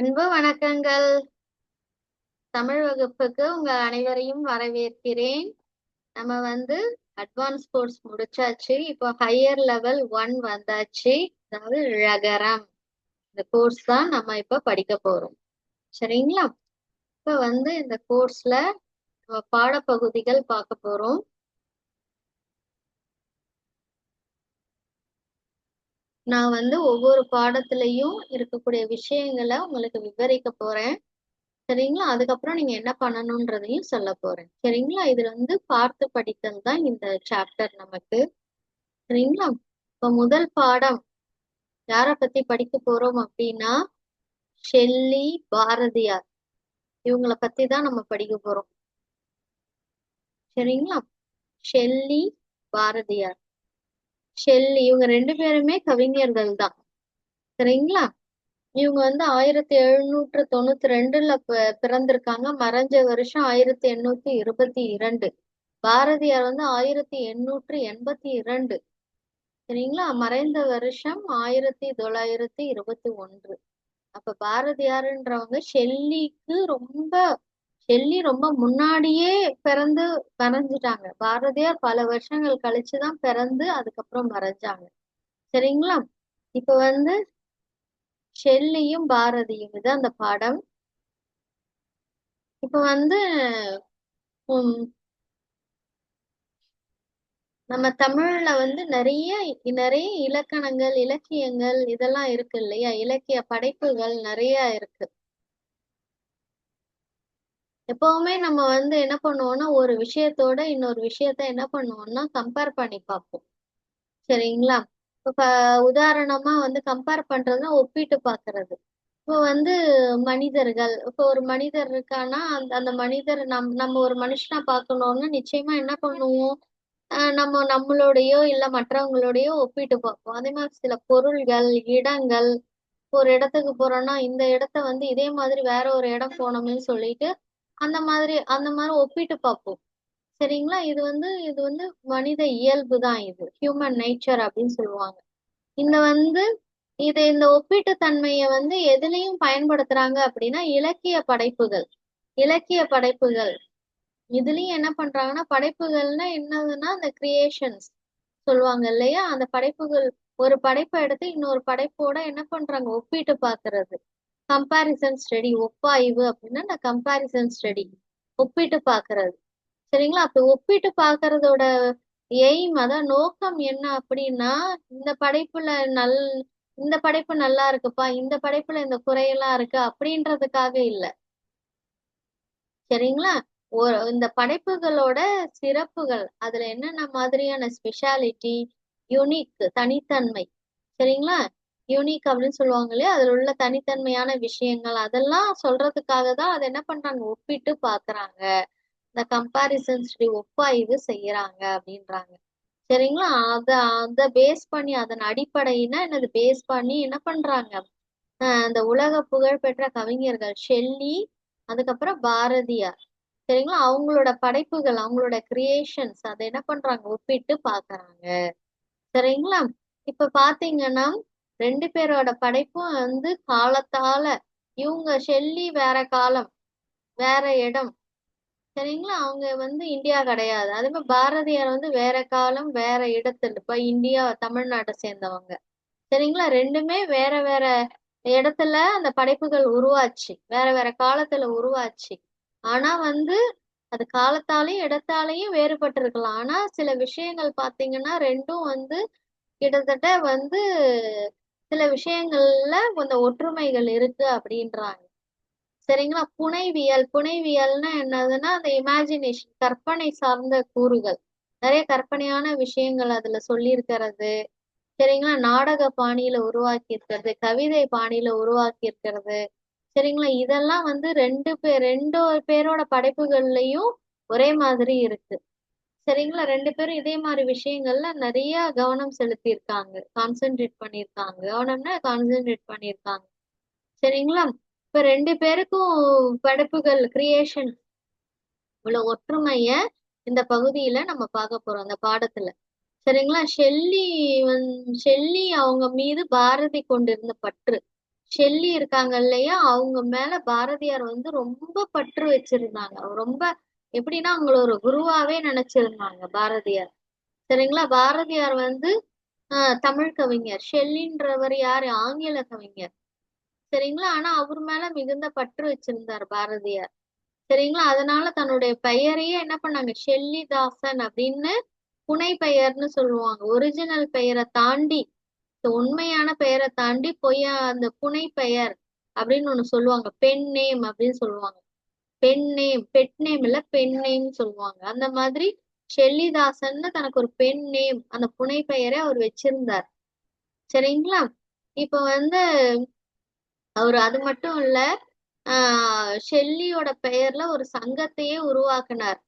அன்பு வணக்கங்கள். தமிழ் வகுப்புக்கு உங்க அனைவரையும் வரவேற்கிறேன். நம்ம அட்வான்ஸ் கோர்ஸ் முடிச்சாச்சு. இப்போ ஹையர் லெவல் 1 வந்தாச்சு. அதாவது ழகரம். இந்த கோர்ஸ் தான் நம்ம இப்ப படிக்க போறோம். சரிங்களா? இப்ப இந்த கோர்ஸ்ல நம்ம பாடப்பகுதிகள் பார்க்க போறோம். நான் ஒவ்வொரு பாடத்திலையும் இருக்கக்கூடிய விஷயங்களை உங்களுக்கு விவரிக்க போறேன். சரிங்களா? அதுக்கப்புறம் நீங்க என்ன பண்ணணும்ன்றதையும் சொல்ல போறேன். சரிங்களா? இதுல பார்த்து படித்தல் தான் இந்த சாப்டர் நமக்கு. சரிங்களா? இப்ப முதல் பாடம் யார பத்தி படிக்க போறோம் அப்படின்னா, ஷெல்லி, பாரதியார் இவங்கள பத்தி தான் நம்ம படிக்க போறோம். சரிங்களா? ஷெல்லி, பாரதியார். ஷெல்லி இவங்க ரெண்டு பேருமே கவிஞர்கள் தான். சரிங்களா? இவங்க 1792ல பிறந்திருக்காங்க. மறைஞ்ச வருஷம் 1822. பாரதியார் 1882. சரிங்களா? மறைந்த வருஷம் 1921. அப்ப பாரதியாருன்றவங்க ஷெல்லி ரொம்ப முன்னாடியே பிறந்து மறைஞ்சிட்டாங்க. பாரதியார் பல வருஷங்கள் கழிச்சுதான் பிறந்து அதுக்கப்புறம் மறைஞ்சாங்க. சரிங்களா? இப்ப ஷெல்லியும் பாரதியும் இது அந்த பாடம். இப்ப உம் நம்ம தமிழ்ல நிறைய நிறைய இலக்கணங்கள், இலக்கியங்கள் இதெல்லாம் இருக்கு இல்லையா? இலக்கிய படைப்புகள் நிறைய இருக்கு. எப்பவுமே நம்ம என்ன பண்ணுவோம்னா, ஒரு விஷயத்தோட இன்னொரு விஷயத்த என்ன பண்ணுவோம்னா கம்பேர் பண்ணி பார்ப்போம். சரிங்களா? இப்ப உதாரணமா கம்பேர் பண்றதுன்னா ஒப்பிட்டு பார்க்கிறது. இப்போ மனிதர்கள், இப்போ ஒரு மனிதர் இருக்கான்னா அந்த அந்த மனிதர் நம்ம ஒரு மனுஷனா பார்க்கணும்னா நிச்சயமா என்ன பண்ணுவோம்? நம்ம நம்மளோடையோ இல்ல மற்றவங்களோடையோ ஒப்பிட்டு பார்ப்போம். அதே மாதிரி சில பொருள்கள், இடங்கள், ஒரு இடத்துக்கு போறோம்னா இந்த இடத்த இதே மாதிரி வேற ஒரு இடம் போனோம்னு சொல்லிட்டு அந்த மாதிரி ஒப்பிட்டு பார்ப்போம். சரிங்களா? இது மனித இயல்பு தான். இது ஹியூமன் நேச்சர் அப்படின்னு சொல்லுவாங்க. இந்த இந்த ஒப்பீட்டு தன்மையை எதுலயும் பயன்படுத்துறாங்க அப்படின்னா இலக்கிய படைப்புகள் இதுலயும் என்ன பண்றாங்கன்னா, படைப்புகள்னா என்னதுன்னா அந்த கிரியேஷன்ஸ் சொல்லுவாங்க இல்லையா? அந்த படைப்புகள் ஒரு படைப்பை எடுத்து இன்னொரு படைப்போட என்ன பண்றாங்க? ஒப்பிட்டு பாக்குறது. கம்பாரிசன் ஸ்டடி, ஒப்பாய்வு அப்படின்னா இந்த கம்பாரிசன் ஸ்டடி, ஒப்பிட்டு பாக்குறது. சரிங்களா? அப்ப ஒப்பிட்டு பாக்குறதோட எய்ம், அதான் நோக்கம் என்ன அப்படின்னா, இந்த படைப்புல நல் இந்த படைப்பு நல்லா இருக்குப்பா, இந்த படைப்புல இந்த குறையெல்லாம் இருக்கு அப்படின்றதுக்காக இல்ல. சரிங்களா? இந்த படைப்புகளோட சிறப்புகள், அதுல என்னென்ன மாதிரியான ஸ்பெஷாலிட்டி, யூனிக் தனித்தன்மை. சரிங்களா? யூனிக் அப்படின்னு சொல்லுவாங்க இல்லையா? அதுல உள்ள தனித்தன்மையான விஷயங்கள் அதெல்லாம் சொல்றதுக்காக தான் அதை என்ன பண்றாங்க? ஒப்பிட்டு பாக்குறாங்க. இந்த கம்பாரிசன் ஸ்டடி, ஒப்பாய்வு செய்யறாங்க அப்படின்றாங்க. சரிங்களா? அத பேஸ் பண்ணி அதன் அடிப்படையினா என்னது பேஸ் பண்ணி என்ன பண்றாங்க? அந்த உலக புகழ்பெற்ற கவிஞர்கள் ஷெல்லி, அதுக்கப்புறம் பாரதியார். சரிங்களா? அவங்களோட படைப்புகள், அவங்களோட கிரியேஷன்ஸ் அதை என்ன பண்றாங்க? ஒப்பிட்டு பாக்குறாங்க. சரிங்களா? இப்ப பாத்தீங்கன்னா ரெண்டு பேரோட படைப்பும் காலத்தால, இவங்க ஷெல்லி வேற காலம், வேற இடம். சரிங்களா? அவங்க இந்தியா கிடையாது. அதே மாதிரி பாரதியார் வேற காலம், வேற இடத்துல, இப்ப இந்தியா தமிழ்நாட்டை சேர்ந்தவங்க. சரிங்களா? ரெண்டுமே வேற வேற இடத்துல அந்த படைப்புகள் உருவாச்சு, வேற வேற காலத்துல உருவாச்சு. ஆனா அது காலத்தாலையும் இடத்தாலையும் வேறுபட்டு இருக்கலாம். ஆனா சில விஷயங்கள் பாத்தீங்கன்னா ரெண்டும் கிட்டத்தட்ட சில விஷயங்கள்ல கொஞ்சம் ஒற்றுமைகள் இருக்கு அப்படின்றாங்க. சரிங்களா? புனைவியல்னா என்னதுன்னா அந்த இமேஜினேஷன், கற்பனை சார்ந்த கூறுகள், நிறைய கற்பனையான விஷயங்கள் அதுல சொல்லியிருக்கிறது. சரிங்களா? நாடக பாணியில உருவாக்கி இருக்கிறது, கவிதை பாணியில உருவாக்கி இருக்கிறது. சரிங்களா? இதெல்லாம் ரெண்டு பேரோட படைப்புகள்லயும் ஒரே மாதிரி இருக்கு. சரிங்களா? ரெண்டு பேரும் இதே மாதிரி விஷயங்கள்ல நிறைய கவனம் செலுத்தியிருக்காங்க, கான்சென்ட்ரேட் பண்ணியிருக்காங்க. கவனம்னா கான்சென்ட்ரேட் பண்ணியிருக்காங்க. சரிங்களா? இப்ப ரெண்டு பேருக்கும் படைப்புகள், கிரியேஷன் உள்ள ஒற்றுமைய இந்த பகுதியில நம்ம பார்க்க போறோம், அந்த பாடத்துல. சரிங்களா? ஷெல்லி அவங்க மீது பாரதி கொண்டிருந்த பற்று. ஷெல்லி இருக்காங்க இல்லையா, அவங்க மேல பாரதியார் வந்து ரொம்ப பற்று வச்சிருந்தாங்க. ரொம்ப எப்படின்னா அவங்கள ஒரு குருவாவே நினைச்சிருந்தாங்க பாரதியார். சரிங்களா? பாரதியார் வந்து தமிழ் கவிஞர். ஷெல்லின்றவர் யாரு? ஆங்கில கவிஞர். சரிங்களா? ஆனா அவர் மேல மிகுந்த பற்று வச்சிருந்தார் பாரதியார். சரிங்களா? அதனால தன்னுடைய பெயரையே என்ன பண்ணாங்க, ஷெல்லிதாசன் அப்படின்னு புனை பெயர்னு சொல்லுவாங்க. ஒரிஜினல் பெயரை தாண்டி, உண்மையான பெயரை தாண்டி பொய்யா அந்த புனை பெயர் அப்படின்னு ஒண்ணு சொல்லுவாங்க. பெண் நேம் அப்படின்னு சொல்லுவாங்க. பெண் நேம், பெட் நேம் இல்ல, பெண் நேம் சொல்லுவாங்க. அந்த மாதிரி ஷெல்லிதாசன்னு தனக்கு ஒரு பெண் நேம், அந்த புனை பெயரை அவர் வச்சிருந்தார். சரிங்களா? இப்ப வந்து அவர் அது மட்டும் இல்ல, ஷெல்லியோட பெயர்ல ஒரு சங்கத்தையே உருவாக்குனார்.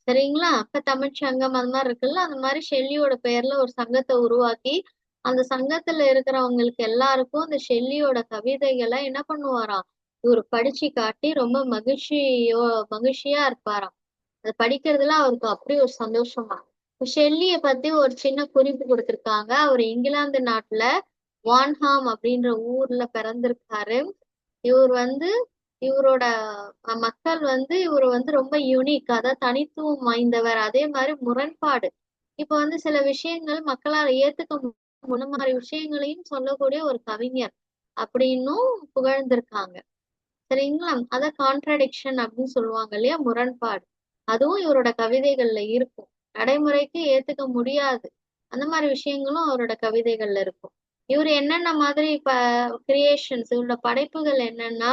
சரிங்களா? அப்ப தமிழ்ச்சங்கம் அந்த மாதிரி இருக்குல்ல, அந்த மாதிரி ஷெல்லியோட பெயர்ல ஒரு சங்கத்தை உருவாக்கி அந்த சங்கத்துல இருக்கிறவங்களுக்கு எல்லாருக்கும் அந்த ஷெல்லியோட கவிதைகளை என்ன பண்ணுவாராம், இவர் படிச்சு காட்டி ரொம்ப மகிழ்ச்சியா இருப்பாராம். அது படிக்கிறதுல அவருக்கு அப்படி ஒரு சந்தோஷமா. இப்ப ஷெல்லிய பத்தி ஒரு சின்ன குறிப்பு கொடுத்திருக்காங்க. அவர் இங்கிலாந்து நாட்டுல வான்ஹாம் அப்படின்ற ஊர்ல பிறந்திருக்காரு. இவர் வந்து இவரோட மக்கள் வந்து இவர் வந்து ரொம்ப யூனிக், அதாவது தனித்துவம் வாய்ந்தவர். அதே மாதிரி முரண்பாடு. இப்ப வந்து சில விஷயங்கள் மக்களால் ஏத்துக்க முடியாத மாதிரி விஷயங்களையும் சொல்லக்கூடிய ஒரு கவிஞர் அப்படின்னும் புகழ்ந்திருக்காங்க. சரிங்களா? அத கான்ட்ரடிக்ஷன் அப்படின்னு சொல்லுவாங்க இல்லையா, முரண்பாடு. அதுவும் இவரோட கவிதைகள்ல இருக்கும். நடைமுறைக்கு ஏத்துக்க முடியாது அந்த மாதிரி விஷயங்களும் அவரோட கவிதைகள்ல இருக்கும். இவர் என்னென்ன மாதிரி கிரியேஷன்ஸ், இவரோட படைப்புகள் என்னன்னா,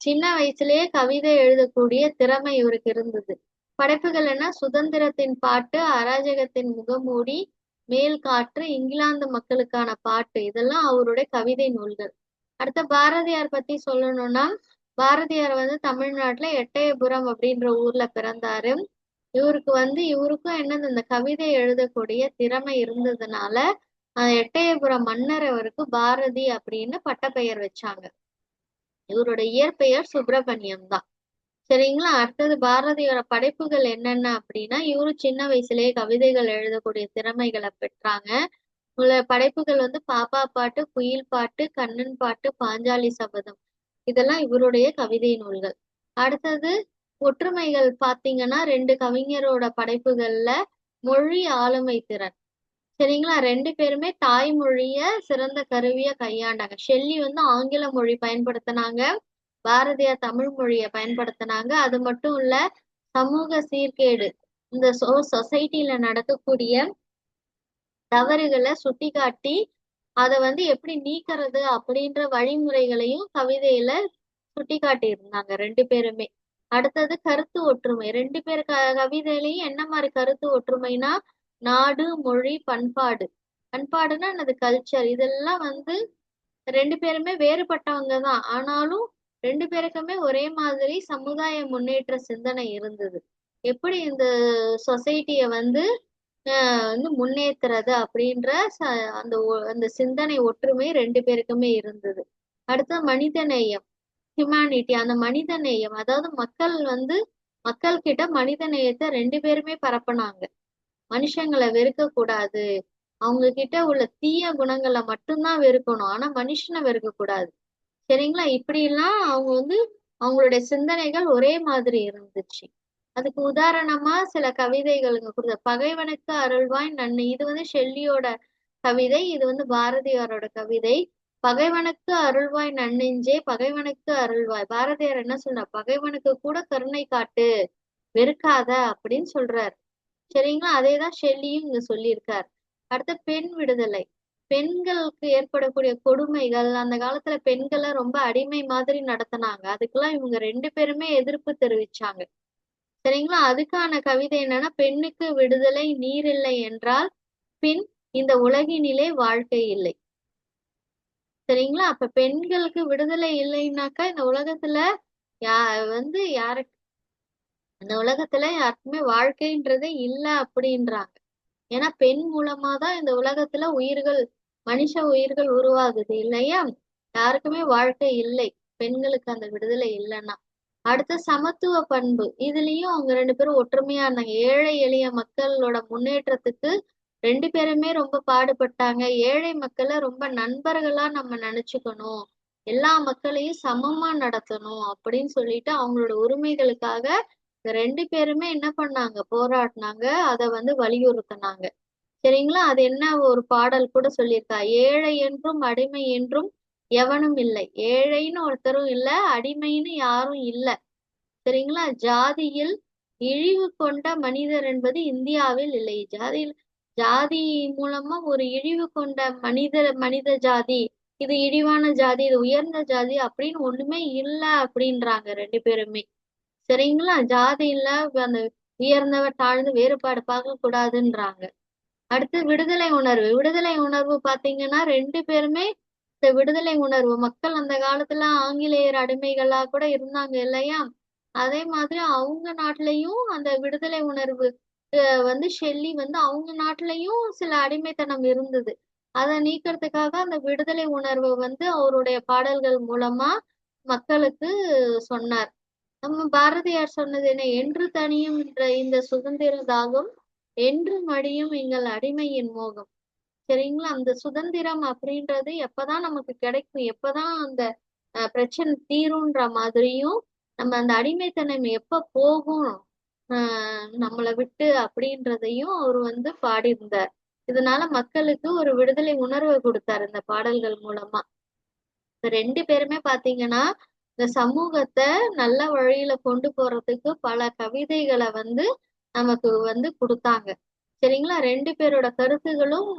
சின்ன வயசுலயே கவிதை எழுதக்கூடிய திறமை இவருக்கு இருந்தது. படைப்புகள் என்ன, சுதந்திரத்தின் பாட்டு, அராஜகத்தின் முகமூடி, மேல் காற்று, இங்கிலாந்து மக்களுக்கான பாட்டு, இதெல்லாம் அவருடைய கவிதை நூல்கள். அடுத்த பாரதியார் பத்தி சொல்லணும்னா, பாரதியார் வந்து தமிழ்நாட்டுல எட்டயபுரம் அப்படின்ற ஊர்ல பிறந்தாரு. இவருக்கும் என்னது, இந்த கவிதை எழுதக்கூடிய திறமை இருந்ததுனால எட்டயபுரம் மன்னர் அவருக்கு பாரதி அப்படின்னு பட்டப்பெயர் வச்சாங்க. இவரோட இயற்பெயர் சுப்பிரமணியம் தான். சரிங்களா? அடுத்தது பாரதியோட படைப்புகள் என்னென்ன அப்படின்னா, இவரும் சின்ன வயசுலயே கவிதைகள் எழுதக்கூடிய திறமைகளை பெற்றாங்க. உள்ள படைப்புகள் வந்து பாப்பா பாட்டு, குயில் பாட்டு, கண்ணன் பாட்டு, பாஞ்சாலி சபதம், இதெல்லாம் இவருடைய கவிதை நூல்கள். அடுத்தது ஒற்றுமைகள் பாத்தீங்கன்னா, ரெண்டு கவிஞரோட படைப்புகள்ல மொழி ஆளுமை திறன். சரிங்களா? ரெண்டு பேருமே தாய்மொழிய சிறந்த கருவியா கையாண்டாங்க. ஷெல்லி வந்து ஆங்கில மொழி பயன்படுத்தினாங்க, பாரதியார் தமிழ் மொழிய பயன்படுத்தினாங்க. அது மட்டும் இல்ல, சமூக சீர்கேடு, இந்த சொசைட்டில நடக்கக்கூடிய தவறுகளை சுட்டிக்காட்டி அதை வந்து எப்படி நீக்கிறது அப்படின்ற வழிமுறைகளையும் கவிதையில சுட்டிக்காட்டி இருந்தாங்க ரெண்டு பேருமே. அடுத்தது கருத்து ஒற்றுமை. ரெண்டு பேர் கவிதையிலையும் என்ன மாதிரி கருத்து ஒற்றுமைனா, நாடு, மொழி, பண்பாடு. பண்பாடுன்னா என்னது, கல்ச்சர். இதெல்லாம் வந்து ரெண்டு பேருமே வேறுபட்டவங்க தான், ஆனாலும் ரெண்டு பேருக்குமே ஒரே மாதிரி சமுதாய முன்னேற்ற சிந்தனை இருந்தது. எப்படி இந்த சொசைட்டிய வந்து முன்னேத்துறது அப்படின்ற அந்த சிந்தனை ஒற்றுமை ரெண்டு பேருக்குமே இருந்தது. அடுத்து மனிதநேயம், ஹியூமனிட்டி. அந்த மனிதநேயம், அதாவது மக்கள் கிட்ட மனித நேயத்தை ரெண்டு பேருமே பரப்புனாங்க. மனுஷங்களை வெறுக்க கூடாது, அவங்க கிட்ட உள்ள தீய குணங்களை மட்டும்தான் வெறுக்கணும், ஆனா மனுஷனை வெறுக்க கூடாது. சரிங்களா? இப்படி எல்லாம் அவங்க வந்து அவங்களுடைய சிந்தனைகள் ஒரே மாதிரி இருந்துச்சு. அதுக்கு உதாரணமா சில கவிதைகளுங்க கொடுத்த, பகைவனுக்கு அருள்வாய் நன்மை, இது வந்து ஷெல்லியோட கவிதை, இது வந்து பாரதியாரோட கவிதை. பகைவனுக்கு அருள்வாய் நன்னெஞ்சே, பகைவனுக்கு அருள்வாய். பாரதியார் என்ன சொல்றார், பகைவனுக்கு கூட கருணை காட்டு, வெறுக்காத அப்படின்னு சொல்றாரு. சரிங்களா? அதேதான் ஷெல்லியும் இங்க சொல்லியிருக்கார். அடுத்த பெண் விடுதலை. பெண்களுக்கு ஏற்படக்கூடிய கொடுமைகள், அந்த காலத்துல பெண்களை ரொம்ப அடிமை மாதிரி நடத்தினாங்க, அதுக்கெல்லாம் இவங்க ரெண்டு பேருமே எதிர்ப்பு தெரிவிச்சாங்க. சரிங்களா? அதுக்கான கவிதை என்னன்னா, பெண்ணுக்கு விடுதலை நீரில்லை என்றால் பின் இந்த உலகினிலே வாழ்க்கை இல்லை. சரிங்களா? அப்ப பெண்களுக்கு விடுதலை இல்லைன்னாக்கா இந்த உலகத்துல யா வந்து யாரு இந்த உலகத்துல யாருக்குமே வாழ்க்கைன்றதே இல்ல அப்படின்றாங்க. ஏன்னா பெண் மூலமா தான் இந்த உலகத்துல மனுஷ உயிர்கள் உருவாகுது இல்லையா? யாருக்குமே வாழ்க்கை இல்லை பெண்களுக்கு அந்த விடுதலை இல்லைன்னா. அடுத்த சமத்துவ பண்பு, இதுலயும் அவங்க ரெண்டு பேரும் ஒற்றுமையா இருந்தாங்க. ஏழை எளிய மக்களோட முன்னேற்றத்துக்கு ரெண்டு பேருமே ரொம்ப பாடுபட்டாங்க. ஏழை மக்களை ரொம்ப நண்பர்களா நம்ம நினைச்சுக்கணும், எல்லா மக்களையும் சமமா நடத்தணும் அப்படின்னு சொல்லிட்டு அவங்களோட உரிமைகளுக்காக இந்த 2 பேருமே என்ன பண்ணாங்க, போராடினாங்க. அதை வந்து வலியுறுத்தினாங்க. சரிங்களா? அது என்ன ஒரு பாடல் கூட சொல்லியிருக்கா, ஏழை என்றும் அடிமை என்றும் எவனும் இல்லை. ஏழைன்னு ஒருத்தரும் இல்ல, அடிமைன்னு யாரும் இல்ல. சரிங்களா? ஜாதியில் இழிவு கொண்ட மனிதர் என்பது இந்தியாவில் இல்லை. ஜாதி மூலமா ஒரு இழிவு கொண்ட மனித ஜாதி, இது இழிவான ஜாதி, இது உயர்ந்த ஜாதி அப்படின்னு ஒண்ணுமே இல்ல அப்படின்றாங்க 2 பேருமே. சரிங்களா? ஜாதியில அந்த உயர்ந்தவர் தாழ்ந்து வேறுபாடு பார்க்க கூடாதுன்றாங்க. அடுத்து விடுதலை உணர்வு. விடுதலை உணர்வு பாத்தீங்கன்னா 2 பேருமே இந்த விடுதலை உணர்வு, மக்கள் அந்த காலத்துல ஆங்கிலேயர் அடிமைகளா கூட இருந்தாங்க இல்லையா? அதே மாதிரி அவங்க நாட்டிலையும் அந்த விடுதலை உணர்வு வந்து ஷெல்லி வந்து அவங்க நாட்டிலையும் சில அடிமைத்தனம் இருந்தது. அதை நீக்கிறதுக்காக அந்த விடுதலை உணர்வை வந்து அவருடைய பாடல்கள் மூலமா மக்களுக்கு சொன்னார். நம்ம பாரதியார் சொன்னது என்ன, என்று தனியும் இந்த சுதந்திர தாகம், என்று மடியும் எங்கள் அடிமையின் மோகம். சரிங்களா? அந்த சுதந்திரம் அப்படின்றது எப்பதான் நமக்கு கிடைக்கும், எப்பதான் அந்த பிரச்சனை தீரும்ன்ற மாதிரியும், நம்ம அந்த அடிமைத்தனம் எப்ப போகும் நம்மளை விட்டு அப்படின்றதையும் அவர் வந்து பாடியிருந்தார். இதனால மக்களுக்கு ஒரு விடுதலை உணர்வை கொடுத்தார் இந்த பாடல்கள் மூலமா. இந்த 2 பேருமே பாத்தீங்கன்னா இந்த சமூகத்தை நல்ல வழியில கொண்டு போறதுக்கு பல கவிதைகளை வந்து நமக்கு வந்து கொடுத்தாங்க. சரிங்களா? 2 பேரோட கருத்துகளும்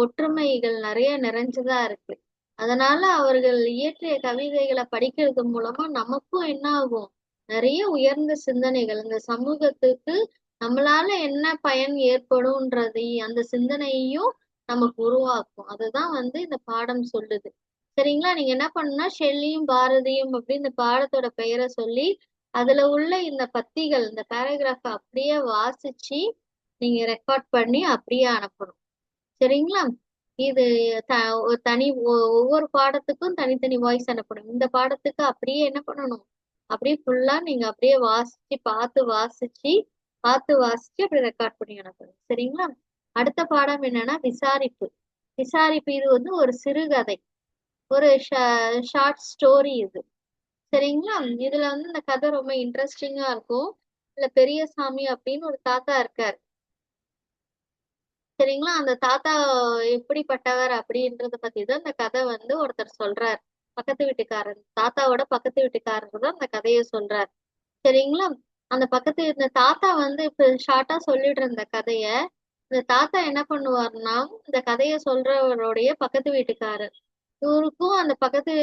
ஒற்றுமைகள் நிறைய நிறைஞ்சுதா இருக்கு. அதனால அவர்கள் இயற்றிய கவிதைகளை படிக்கிறது மூலமா நமக்கும் என்ன ஆகும், நிறைய உயர்ந்த சிந்தனைகள், இந்த சமூகத்துக்கு நம்மளால என்ன பயன் ஏற்படும்ன்றது அந்த சிந்தனையையும் நமக்கு உருவாக்கும். அதுதான் வந்து இந்த பாடம் சொல்லுது. சரிங்களா? நீங்க என்ன பண்ணணும்னா ஷெல்லியும் பாரதியும் அப்படி இந்த பாடத்தோட பெயரை சொல்லி அதுல உள்ள இந்த பத்திகள், இந்த பேராகிராஃப் அப்படியே வாசிச்சு நீங்க ரெக்கார்ட் பண்ணி அப்படியே அனுப்பணும். சரிங்களா? இது ஒரு ஒவ்வொரு பாடத்துக்கும் தனித்தனி வாய்ஸ் அனுப்பணும். இந்த பாடத்துக்கு அப்படியே என்ன பண்ணணும், அப்படியே ஃபுல்லா நீங்க அப்படியே வாசிச்சு பார்த்து வாசிச்சு அப்படி ரெக்கார்ட் பண்ணி அனுப்பணும். சரிங்களா? அடுத்த பாடம் என்னன்னா விசாரிப்பு. விசாரிப்பு இது வந்து ஒரு சிறுகதை, ஒரு ஷார்ட் ஸ்டோரி இது. சரிங்களா? இதுல வந்து இந்த கதை ரொம்ப இன்ட்ரெஸ்டிங்கா இருக்கும். இல்ல பெரியசாமி அப்படின்னு ஒரு தாத்தா இருக்காரு. சரிங்களா? அந்த தாத்தா எப்படிப்பட்டவர் அப்படின்றத பத்தி தான் இந்த கதை வந்து ஒருத்தர் சொல்றார். பக்கத்து வீட்டுக்காரர், தாத்தாவோட பக்கத்து வீட்டுக்காரர் தான் அந்த கதையை சொல்றார். சரிங்களா? இந்த தாத்தா வந்து இப்ப ஷார்ட்டா சொல்லிடுற இந்த கதைய, இந்த தாத்தா என்ன பண்ணுவாருன்னா இந்த கதைய சொல்றவருடைய பக்கத்து வீட்டுக்காரர், இவருக்கும்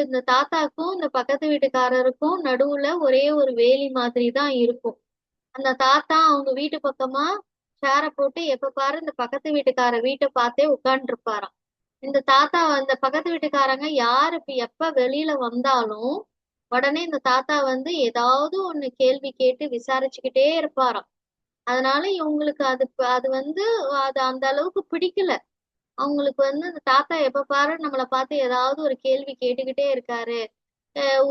இந்த தாத்தாக்கும் இந்த பக்கத்து வீட்டுக்காரருக்கும் நடுவுல ஒரே ஒரு வேலி மாதிரி தான் இருக்கும். அந்த தாத்தா அவங்க வீட்டு பக்கமா சேர போட்டு எப்ப பாரு இந்த பக்கத்து வீட்டுக்கார வீட்டை பார்த்தே உட்கார்ந்து இருப்பாராம். இந்த தாத்தா அந்த பக்கத்து வீட்டுக்காரங்க யாரு இப்ப எப்ப வெளியில வந்தாலும் உடனே இந்த தாத்தா வந்து ஏதாவது ஒண்ணு கேள்வி கேட்டு விசாரிச்சுக்கிட்டே இருப்பாராம். அதனால இவங்களுக்கு அது வந்து அது அந்த அளவுக்கு பிடிக்கல. அவங்களுக்கு வந்து அந்த தாத்தா எப்ப பாரு நம்மளை பார்த்து ஏதாவது ஒரு கேள்வி கேட்டுக்கிட்டே இருக்காரு.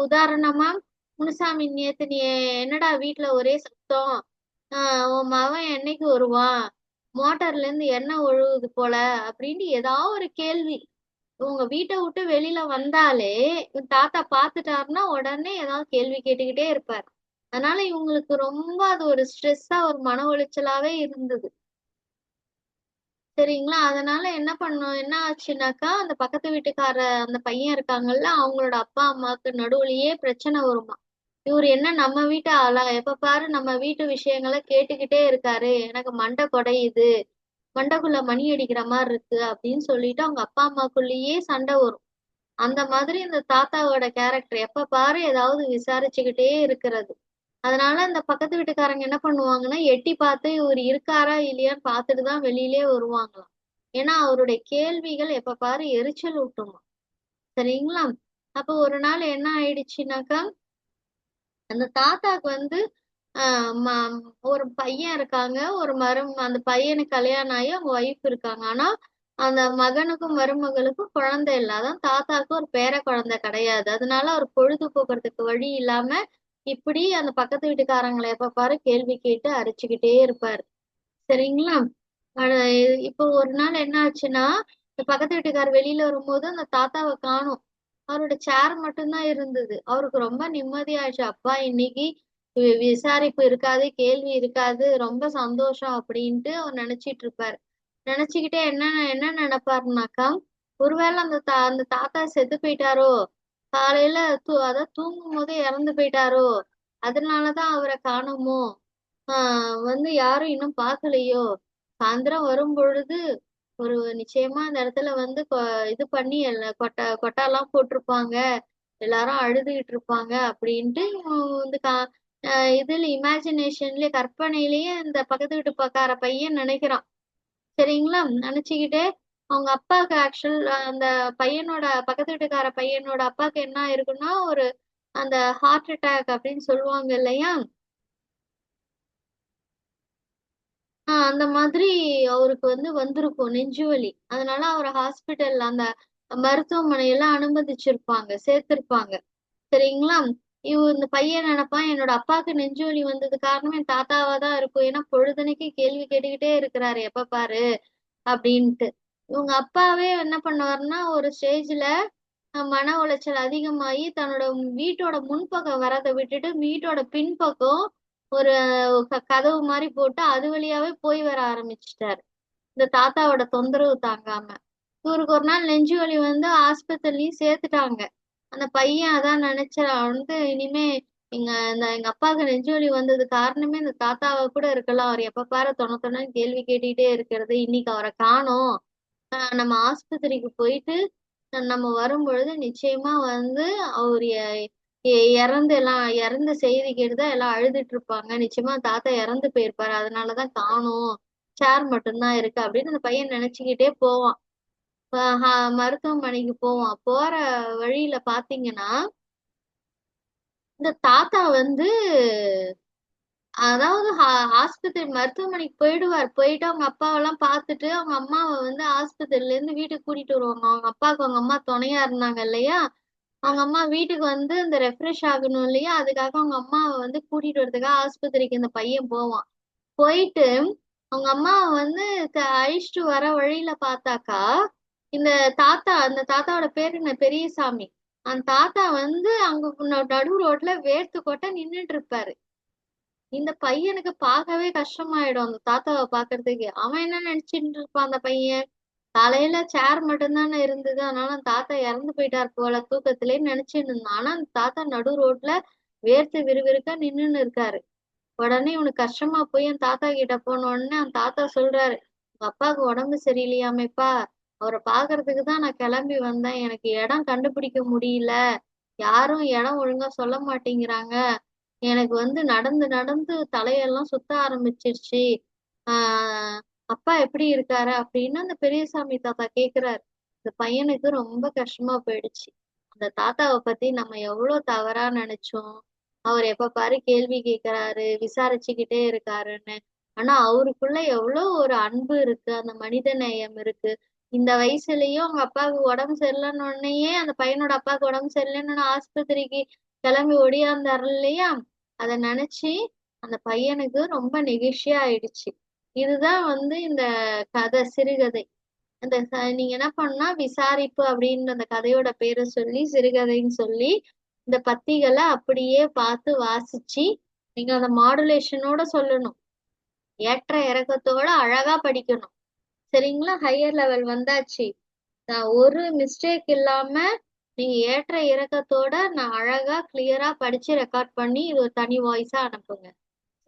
உதாரணமா, முனுசாமி நேத்து நீ என்னடா வீட்டுல ஒரே சத்தம், உன் மகன் என்னைக்கு வருவான், மோட்டார்ல இருந்து எண்ணெய் ஒழுகுது போல அப்படின்னு ஏதாவது ஒரு கேள்வி. உங்க வீட்டை விட்டு வெளியில வந்தாலே தாத்தா பாத்துட்டாருன்னா உடனே ஏதாவது கேள்வி கேட்டுக்கிட்டே இருப்பார். அதனால இவங்களுக்கு ரொம்ப அது ஒரு ஸ்ட்ரெஸ்ஸா, ஒரு மன உளைச்சலாவே இருந்தது. சரிங்களா? அதனால என்ன ஆச்சுனாக்கா, அந்த பக்கத்து வீட்டுக்கார அந்த பையன் இருக்காங்கல்ல, அவங்களோட அப்பா அம்மாவுக்கு நடுவுலயே பிரச்சனை வருமா. இவரு என்ன நம்ம வீட்டு ஆளா, எப்ப பாரு நம்ம வீட்டு விஷயங்களை கேட்டுக்கிட்டே இருக்காரு, எனக்கு மண்டை குடையுது, மண்டைக்குள்ள மணி அடிக்கிற மாதிரி இருக்கு அப்படின்னு சொல்லிட்டு அவங்க அப்பா அம்மாக்குள்ளேயே சண்டை வரும். அந்த மாதிரி இந்த தாத்தாவோட கேரக்டர் எப்ப பாரு ஏதாவது விசாரிச்சுக்கிட்டே இருக்கிறது. அதனால இந்த பக்கத்து வீட்டுக்காரங்க என்ன பண்ணுவாங்கன்னா எட்டி பார்த்து இவர் இருக்காரா இல்லையான்னு பார்த்துட்டு தான் வெளியிலே வருவாங்களாம். ஏன்னா அவருடைய கேள்விகள் எப்ப பாரு எரிச்சல் ஊட்டுமா. சரிங்களா? அப்போ ஒரு நாள் என்ன ஆயிடுச்சுனாக்கா, அந்த தாத்தாக்கு வந்து ஒரு பையன் இருக்காங்க, அந்த பையனுக்கு கல்யாணம் ஆகி அவங்க ஒய்ஃப் இருக்காங்க. ஆனா அந்த மகனுக்கும் மருமகளுக்கும் குழந்தை இல்லை. அதான் தாத்தாக்கு ஒரு பேர குழந்தை கிடையாது. அதனால அவர் பொழுது போக்குறதுக்கு வழி இல்லாம இப்படி அந்த பக்கத்து வீட்டுக்காரங்களை எப்ப பாரு கேள்வி கேட்டு அரைச்சுக்கிட்டே இருப்பாரு. சரிங்களா? இப்போ ஒரு நாள் என்ன ஆச்சுன்னா, இந்த பக்கத்து வீட்டுக்காரர் வெளியில வரும்போது அந்த தாத்தாவை காணும். அவரோட சேர் மட்டும்தான் இருந்தது. அவருக்கு ரொம்ப நிம்மதியாயிடுச்சு. அப்பா இன்னைக்கு விசாரிப்பு இருக்காது, கேள்வி இருக்காது, ரொம்ப சந்தோஷம் அப்படின்ட்டு அவர் நினைச்சிட்டு இருப்பாரு. நினைச்சுக்கிட்டே என்ன என்ன நினைப்பாருனாக்கா, ஒருவேளை அந்த தாத்தா செத்து போயிட்டாரோ, காலையில அதாவது தூங்கும் போதே இறந்து போயிட்டாரோ, அதனாலதான் அவரை காணோமோ, வந்து யாரும் இன்னும் பார்க்கலையோ, சாயந்தரம் வரும் பொழுது ஒரு நிச்சயமா அந்த இடத்துல வந்து இது பண்ணி கொட்டாலாம் போட்டிருப்பாங்க, எல்லாரும் அழுதுகிட்டு இருப்பாங்க அப்படின்ட்டு இவன் வந்து இதுல இமேஜினேஷன்லயே கற்பனையிலேயே இந்த பக்கத்து வீட்டுக்கார பையன் நினைக்கிறான். சரிங்களா? நினைச்சுக்கிட்டே அவங்க அப்பாவுக்கு அந்த பக்கத்து வீட்டுக்கார பையனோட அப்பாவுக்கு என்ன இருக்குன்னா ஒரு அந்த ஹார்ட் அட்டாக் அப்படின்னு சொல்லுவாங்க இல்லையா? அந்த மாதிரி அவருக்கு வந்து வந்திருக்கும் நெஞ்சு வலி. அதனால அவரை ஹாஸ்பிட்டல் அந்த மருத்துவமனையில அனுமதிச்சிருப்பாங்க, சேர்த்திருப்பாங்க. சரிங்களா? இந்த பையன் நினைப்பான், என்னோட அப்பாவுக்கு நெஞ்சு வலி வந்தது காரணம் என் தாத்தாவா தான் இருக்கும். ஏன்னா பொழுதனைக்கு கேள்வி கேட்டுக்கிட்டே இருக்கிறாரு எப்ப பாரு அப்படின்ட்டு. இவங்க அப்பாவே என்ன பண்ணுவாருன்னா ஒரு ஸ்டேஜ்ல மன உளைச்சல் அதிகமாகி தன்னோட வீட்டோட முன்பக்கம் வரதை விட்டுட்டு வீட்டோட பின்பக்கம் ஒரு கதவு மாதிரி போட்டு அது வழியாவே போய் வர ஆரம்பிச்சிட்டாரு, இந்த தாத்தாவோட தொந்தரவு தாங்காம. இவருக்கு ஒரு நாள் நெஞ்சு வலி வந்து ஆஸ்பத்திரிலயும் சேர்த்துட்டாங்க. அந்த பையன் அதான் நினைச்சான் வந்து இனிமே எங்க அப்பாவுக்கு நெஞ்சு வலி வந்தது காரணமே இந்த தாத்தாவை கூட இருக்கலாம். அவர் எப்ப பாரு தொண கேள்வி கேட்டுட்டே இருக்கிறது. இன்னைக்கு அவரை காணோம், நம்ம ஆஸ்பத்திரிக்கு போயிட்டு நம்ம வரும்பொழுது நிச்சயமா வந்து அவர் இறந்த செய்தி கேட்டுதான் எல்லாம் அழுதுட்டு இருப்பாங்க. நிச்சயமா தாத்தா இறந்து போயிருப்பாரு, அதனாலதான் காணோம், சேர் மட்டும்தான் இருக்கு அப்படின்னு அந்த பையன் நினைச்சுக்கிட்டே போவான். மருத்துவமனைக்கு போவான். போற வழியில பாத்தீங்கன்னா இந்த தாத்தா வந்து அதாவது ஆஸ்பத்திரி மருத்துவமனைக்கு போயிடுவார். போயிட்டு அவங்க அப்பாவெல்லாம் பார்த்துட்டு அவங்க அம்மாவை வந்து ஆஸ்பத்திரியில இருந்து வீட்டுக்கு கூட்டிட்டு வருவாங்க. அவங்க அப்பாவுக்கு அவங்க அம்மா துணையா இருந்தாங்க இல்லையா? அவங்க அம்மா வீட்டுக்கு வந்து இந்த ரெஃப்ரெஷ் ஆகணும் இல்லையா? அதுக்காக அவங்க அம்மாவை வந்து கூட்டிட்டு வரதுக்காக ஆஸ்பத்திரிக்கு இந்த பையன் போவான். போயிட்டு அவங்க அம்மாவை வந்து அழிச்சிட்டு வர வழியில பார்த்தாக்கா அந்த தாத்தாவோட பேரு என்ன, பெரியசாமி. அந்த தாத்தா வந்து அங்க நடு ரோட்ல வேர்த்து கொட்ட நின்னுட்டு இருப்பாரு. இந்த பையனுக்கு பார்க்கவே கஷ்டமாயிடும் அந்த தாத்தாவை பாக்குறதுக்கு. அவன் என்ன நினைச்சிட்டு இருப்பான் அந்த பையன், காலையில சேர் மட்டும்தானே இருந்தது, அதனால அந்த தாத்தா இறந்து போயிட்டார் போல தூக்கத்திலே நினைச்சுட்டு இருந்தான். ஆனா அந்த தாத்தா நடு ரோட்ல வேர்த்து விறுவிறுக்கா நின்னுன்னு இருக்காரு. உடனே இவனுக்கு கஷ்டமா போய் என் தாத்தா கிட்ட போன உடனே அந்த தாத்தா சொல்றாரு, உங்க அப்பாவுக்கு உடம்பு சரியில்லையாமேப்பா, அவரை பாக்குறதுக்கு தான் நான் கிளம்பி வந்தேன். எனக்கு இடம் கண்டுபிடிக்க முடியல, யாரும் இடம் ஒழுங்கா சொல்ல மாட்டேங்கிறாங்க, எனக்கு வந்து நடந்து நடந்து தலையெல்லாம் சுத்த ஆரம்பிச்சிருச்சு, ஆஹ் அப்பா எப்படி இருக்காரு அப்படின்னு அந்த பெரியசாமி தாத்தா கேக்குறாரு. இந்த பையனுக்கு ரொம்ப கஷ்டமா போயிடுச்சு. அந்த தாத்தாவை பத்தி நம்ம எவ்வளவு தவறா நினைச்சோம், அவர் எப்ப பாரு கேள்வி கேட்கிறாரு, விசாரிச்சுக்கிட்டே இருக்காருன்னு. ஆனா அவருக்குள்ள எவ்வளவு ஒரு அன்பு இருக்கு, அந்த மனித நேயம் இருக்கு. இந்த வயசுலயும் அவங்க அப்பாவுக்கு உடம்பு சரியில்லைன்னு உடனேயே அந்த பையனோட அப்பாவுக்கு உடம்பு சரியில்லைன்னு ஆஸ்பத்திரிக்கு கிளம்பி ஒடியாந்தாரு இல்லையா? அத நினைச்சு அந்த பையனுக்கு ரொம்ப நெகிழ்ச்சியா ஆயிடுச்சு. இதுதான் வந்து இந்த கதை, சிறுகதை. நீங்க என்ன பண்ணா விசாரிப்பு அப்படின்னு அந்த கதையோட பேரை சொல்லி சிறுகதைன்னு சொல்லி இந்த பத்திகளை அப்படியே பார்த்து வாசிச்சு நீங்க அந்த மாடுலேஷனோட சொல்லணும், ஏற்ற இறக்கத்தோட அழகா படிக்கணும். சரிங்களா? ஹையர் லெவல் வந்தாச்சு, ஒரு மிஸ்டேக் இல்லாம நீங்க ஏற்ற இறக்கத்தோட நான் அழகா கிளியரா படிச்சு ரெக்கார்ட் பண்ணி இது ஒரு தனி வாய்ஸா அனுப்புங்க.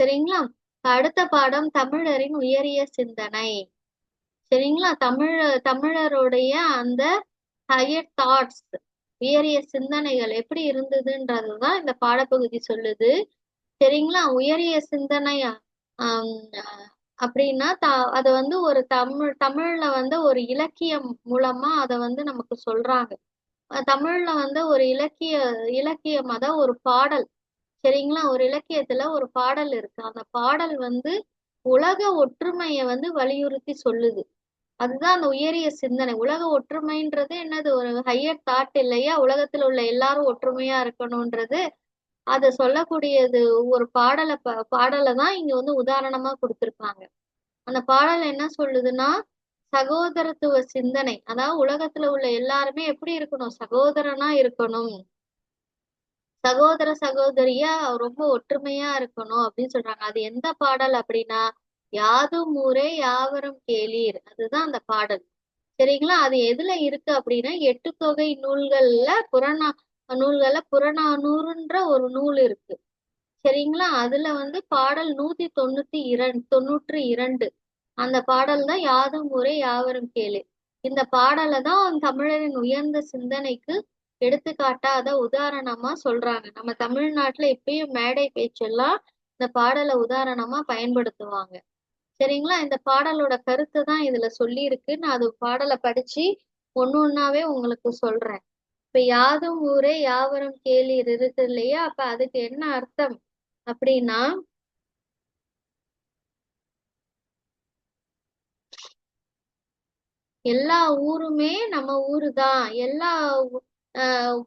சரிங்களா? அடுத்த பாடம் தமிழரின் உயரிய சிந்தனை. சரிங்களா? தமிழருடைய அந்த ஹையர் தாட்ஸ், உயரிய சிந்தனைகள் எப்படி இருந்ததுன்றதுதான் இந்த பாடப்பகுதி சொல்லுது. சரிங்களா? உயரிய சிந்தனை ஆஹ் அப்படின்னா அத வந்து ஒரு தமிழ்ல வந்து ஒரு இலக்கியம் மூலமா அத வந்து நமக்கு சொல்றாங்க. தமிழ்ல வந்து ஒரு இலக்கியம் அதான் ஒரு பாடல். சரிங்களா? ஒரு இலக்கியத்துல ஒரு பாடல் இருக்கு. அந்த பாடல் வந்து உலக ஒற்றுமையை வந்து வலியுறுத்தி சொல்லுது. அதுதான் அந்த உயரிய சிந்தனை. உலக ஒற்றுமைன்றது என்னது, ஒரு ஹையர் தாட் இல்லையா? உலகத்துல உள்ள எல்லாரும் ஒற்றுமையா இருக்கணும்ன்றது அதை சொல்லக்கூடியது. ஒரு பாடலை தான் இங்க வந்து உதாரணமா கொடுத்திருக்காங்க. அந்த பாடல் என்ன சொல்லுதுன்னா, சகோதரத்துவ சிந்தனை. அதாவது உலகத்துல உள்ள எல்லாருமே எப்படி இருக்கணும்? சகோதரனா இருக்கணும். சகோதர சகோதரியா ரொம்ப ஒற்றுமையா இருக்கணும் அப்படின்னு சொல்றாங்க. அது எந்த பாடல் அப்படின்னா, யாதும் ஊரே யாவரும் கேளீர், அதுதான் அந்த பாடல். சரிங்களா? அது எதுல இருக்கு அப்படின்னா, எட்டு தொகை புறநானூறுன்ற ஒரு நூல் இருக்கு. சரிங்களா? அதுல பாடல் 192 அந்த பாடல் தான் யாதும் ஊரே யாவரும் கேளு. இந்த பாடலை தான் தமிழரின் உயர்ந்த சிந்தனைக்கு எடுத்துக்காட்டா அத உதாரணமா சொல்றாங்க. நம்ம தமிழ்நாட்டுல இப்பயும் மேடை பேச்செல்லாம் இந்த பாடலை உதாரணமா பயன்படுத்துவாங்க. சரிங்களா? இந்த பாடலோட கருத்து தான் இதுல சொல்லி இருக்கு. நான் அது பாடலை படிச்சு ஒண்ணு ஒண்ணாவே உங்களுக்கு சொல்றேன். இப்ப யாதும் ஊரே யாவரும் கேளீர் இருக்கு இல்லையா? அப்ப அதுக்கு என்ன அர்த்தம் அப்படின்னா, எல்லா ஊருமே நம்ம ஊரு தான், எல்லா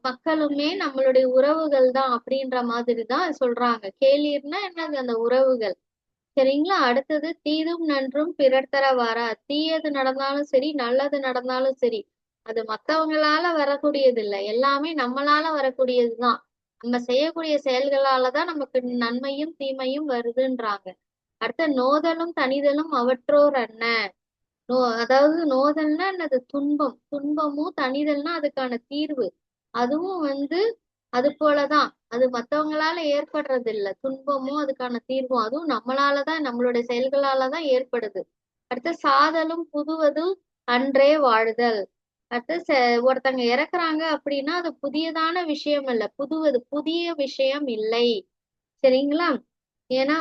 மக்களுமே நம்மளுடைய உறவுகள் தான் அப்படின்ற மாதிரி தான் சொல்றாங்க. கேளீர்னா என்னது? அந்த உறவுகள். சரிங்களா? அடுத்தது தீதும் நன்றும் பிறர் தர வாரா. தீயது நடந்தாலும் சரி, நல்லது நடந்தாலும் சரி, அது மத்தவங்களால வரக்கூடியது இல்லை, எல்லாமே நம்மளால வரக்கூடியதுதான். நம்ம செய்யக்கூடிய செயல்களாலதான் நமக்கு நன்மையும் தீமையும் வருதுன்றாங்க. அடுத்த நோதலும் தனிதலும் அவற்றோர் அன்ன. அதாவது நோதல்னா என்னது? துன்பம். துன்பமும் தனிதல்னா அதுக்கான தீர்வு. அதுவும் அது போலதான். அது மத்தவங்களால ஏற்படுறது இல்ல. துன்பமும் அதுக்கான தீர்வும் அதுவும் நம்மளாலதான், நம்மளுடைய செயல்களாலதான் ஏற்படுது. அடுத்து சாதலும் புதுவதும் அன்றே வாழ்தல். அடுத்து ஒருத்தங்க இறக்குறாங்க அப்படின்னா அது புதியதான விஷயம் இல்ல, புதிய விஷயம் இல்லை. சரிங்களா? ஏன்னா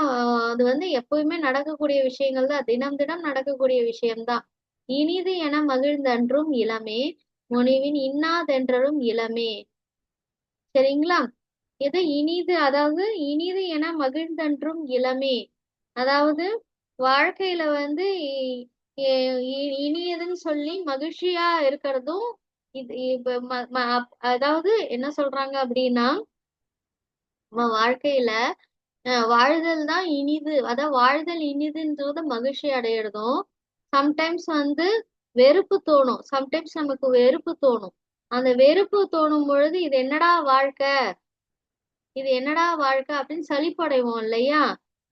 அது எப்பவுமே நடக்கக்கூடிய விஷயங்கள் தான், தினம் தினம் நடக்கக்கூடிய விஷயம்தான். இனிது என மகிழ்ந்தன்றும் இளமே, முனிவின் இன்னாதென்றலும் இளமே. சரிங்களா? எது இனிது? அதாவது இனிது என மகிழ்ந்தன்றும் இளமே. அதாவது வாழ்க்கையில இனியதுன்னு சொல்லி மகிழ்ச்சியா இருக்கிறதும் இது இப்ப அதாவது என்ன சொல்றாங்க அப்படின்னா, நம்ம வாழ்க்கையில வாழ்தல் தான் இனிது. அதான் வாழ்தல் இனிதுன்றது மகிழ்ச்சி அடையிறதும், சம்டைம்ஸ் வெறுப்பு தோணும். சம்டைம்ஸ் நமக்கு வெறுப்பு தோணும். அந்த வெறுப்பு தோணும் பொழுது இது என்னடா வாழ்க்கை அப்படின்னு சலிப்படைவோம் இல்லையா?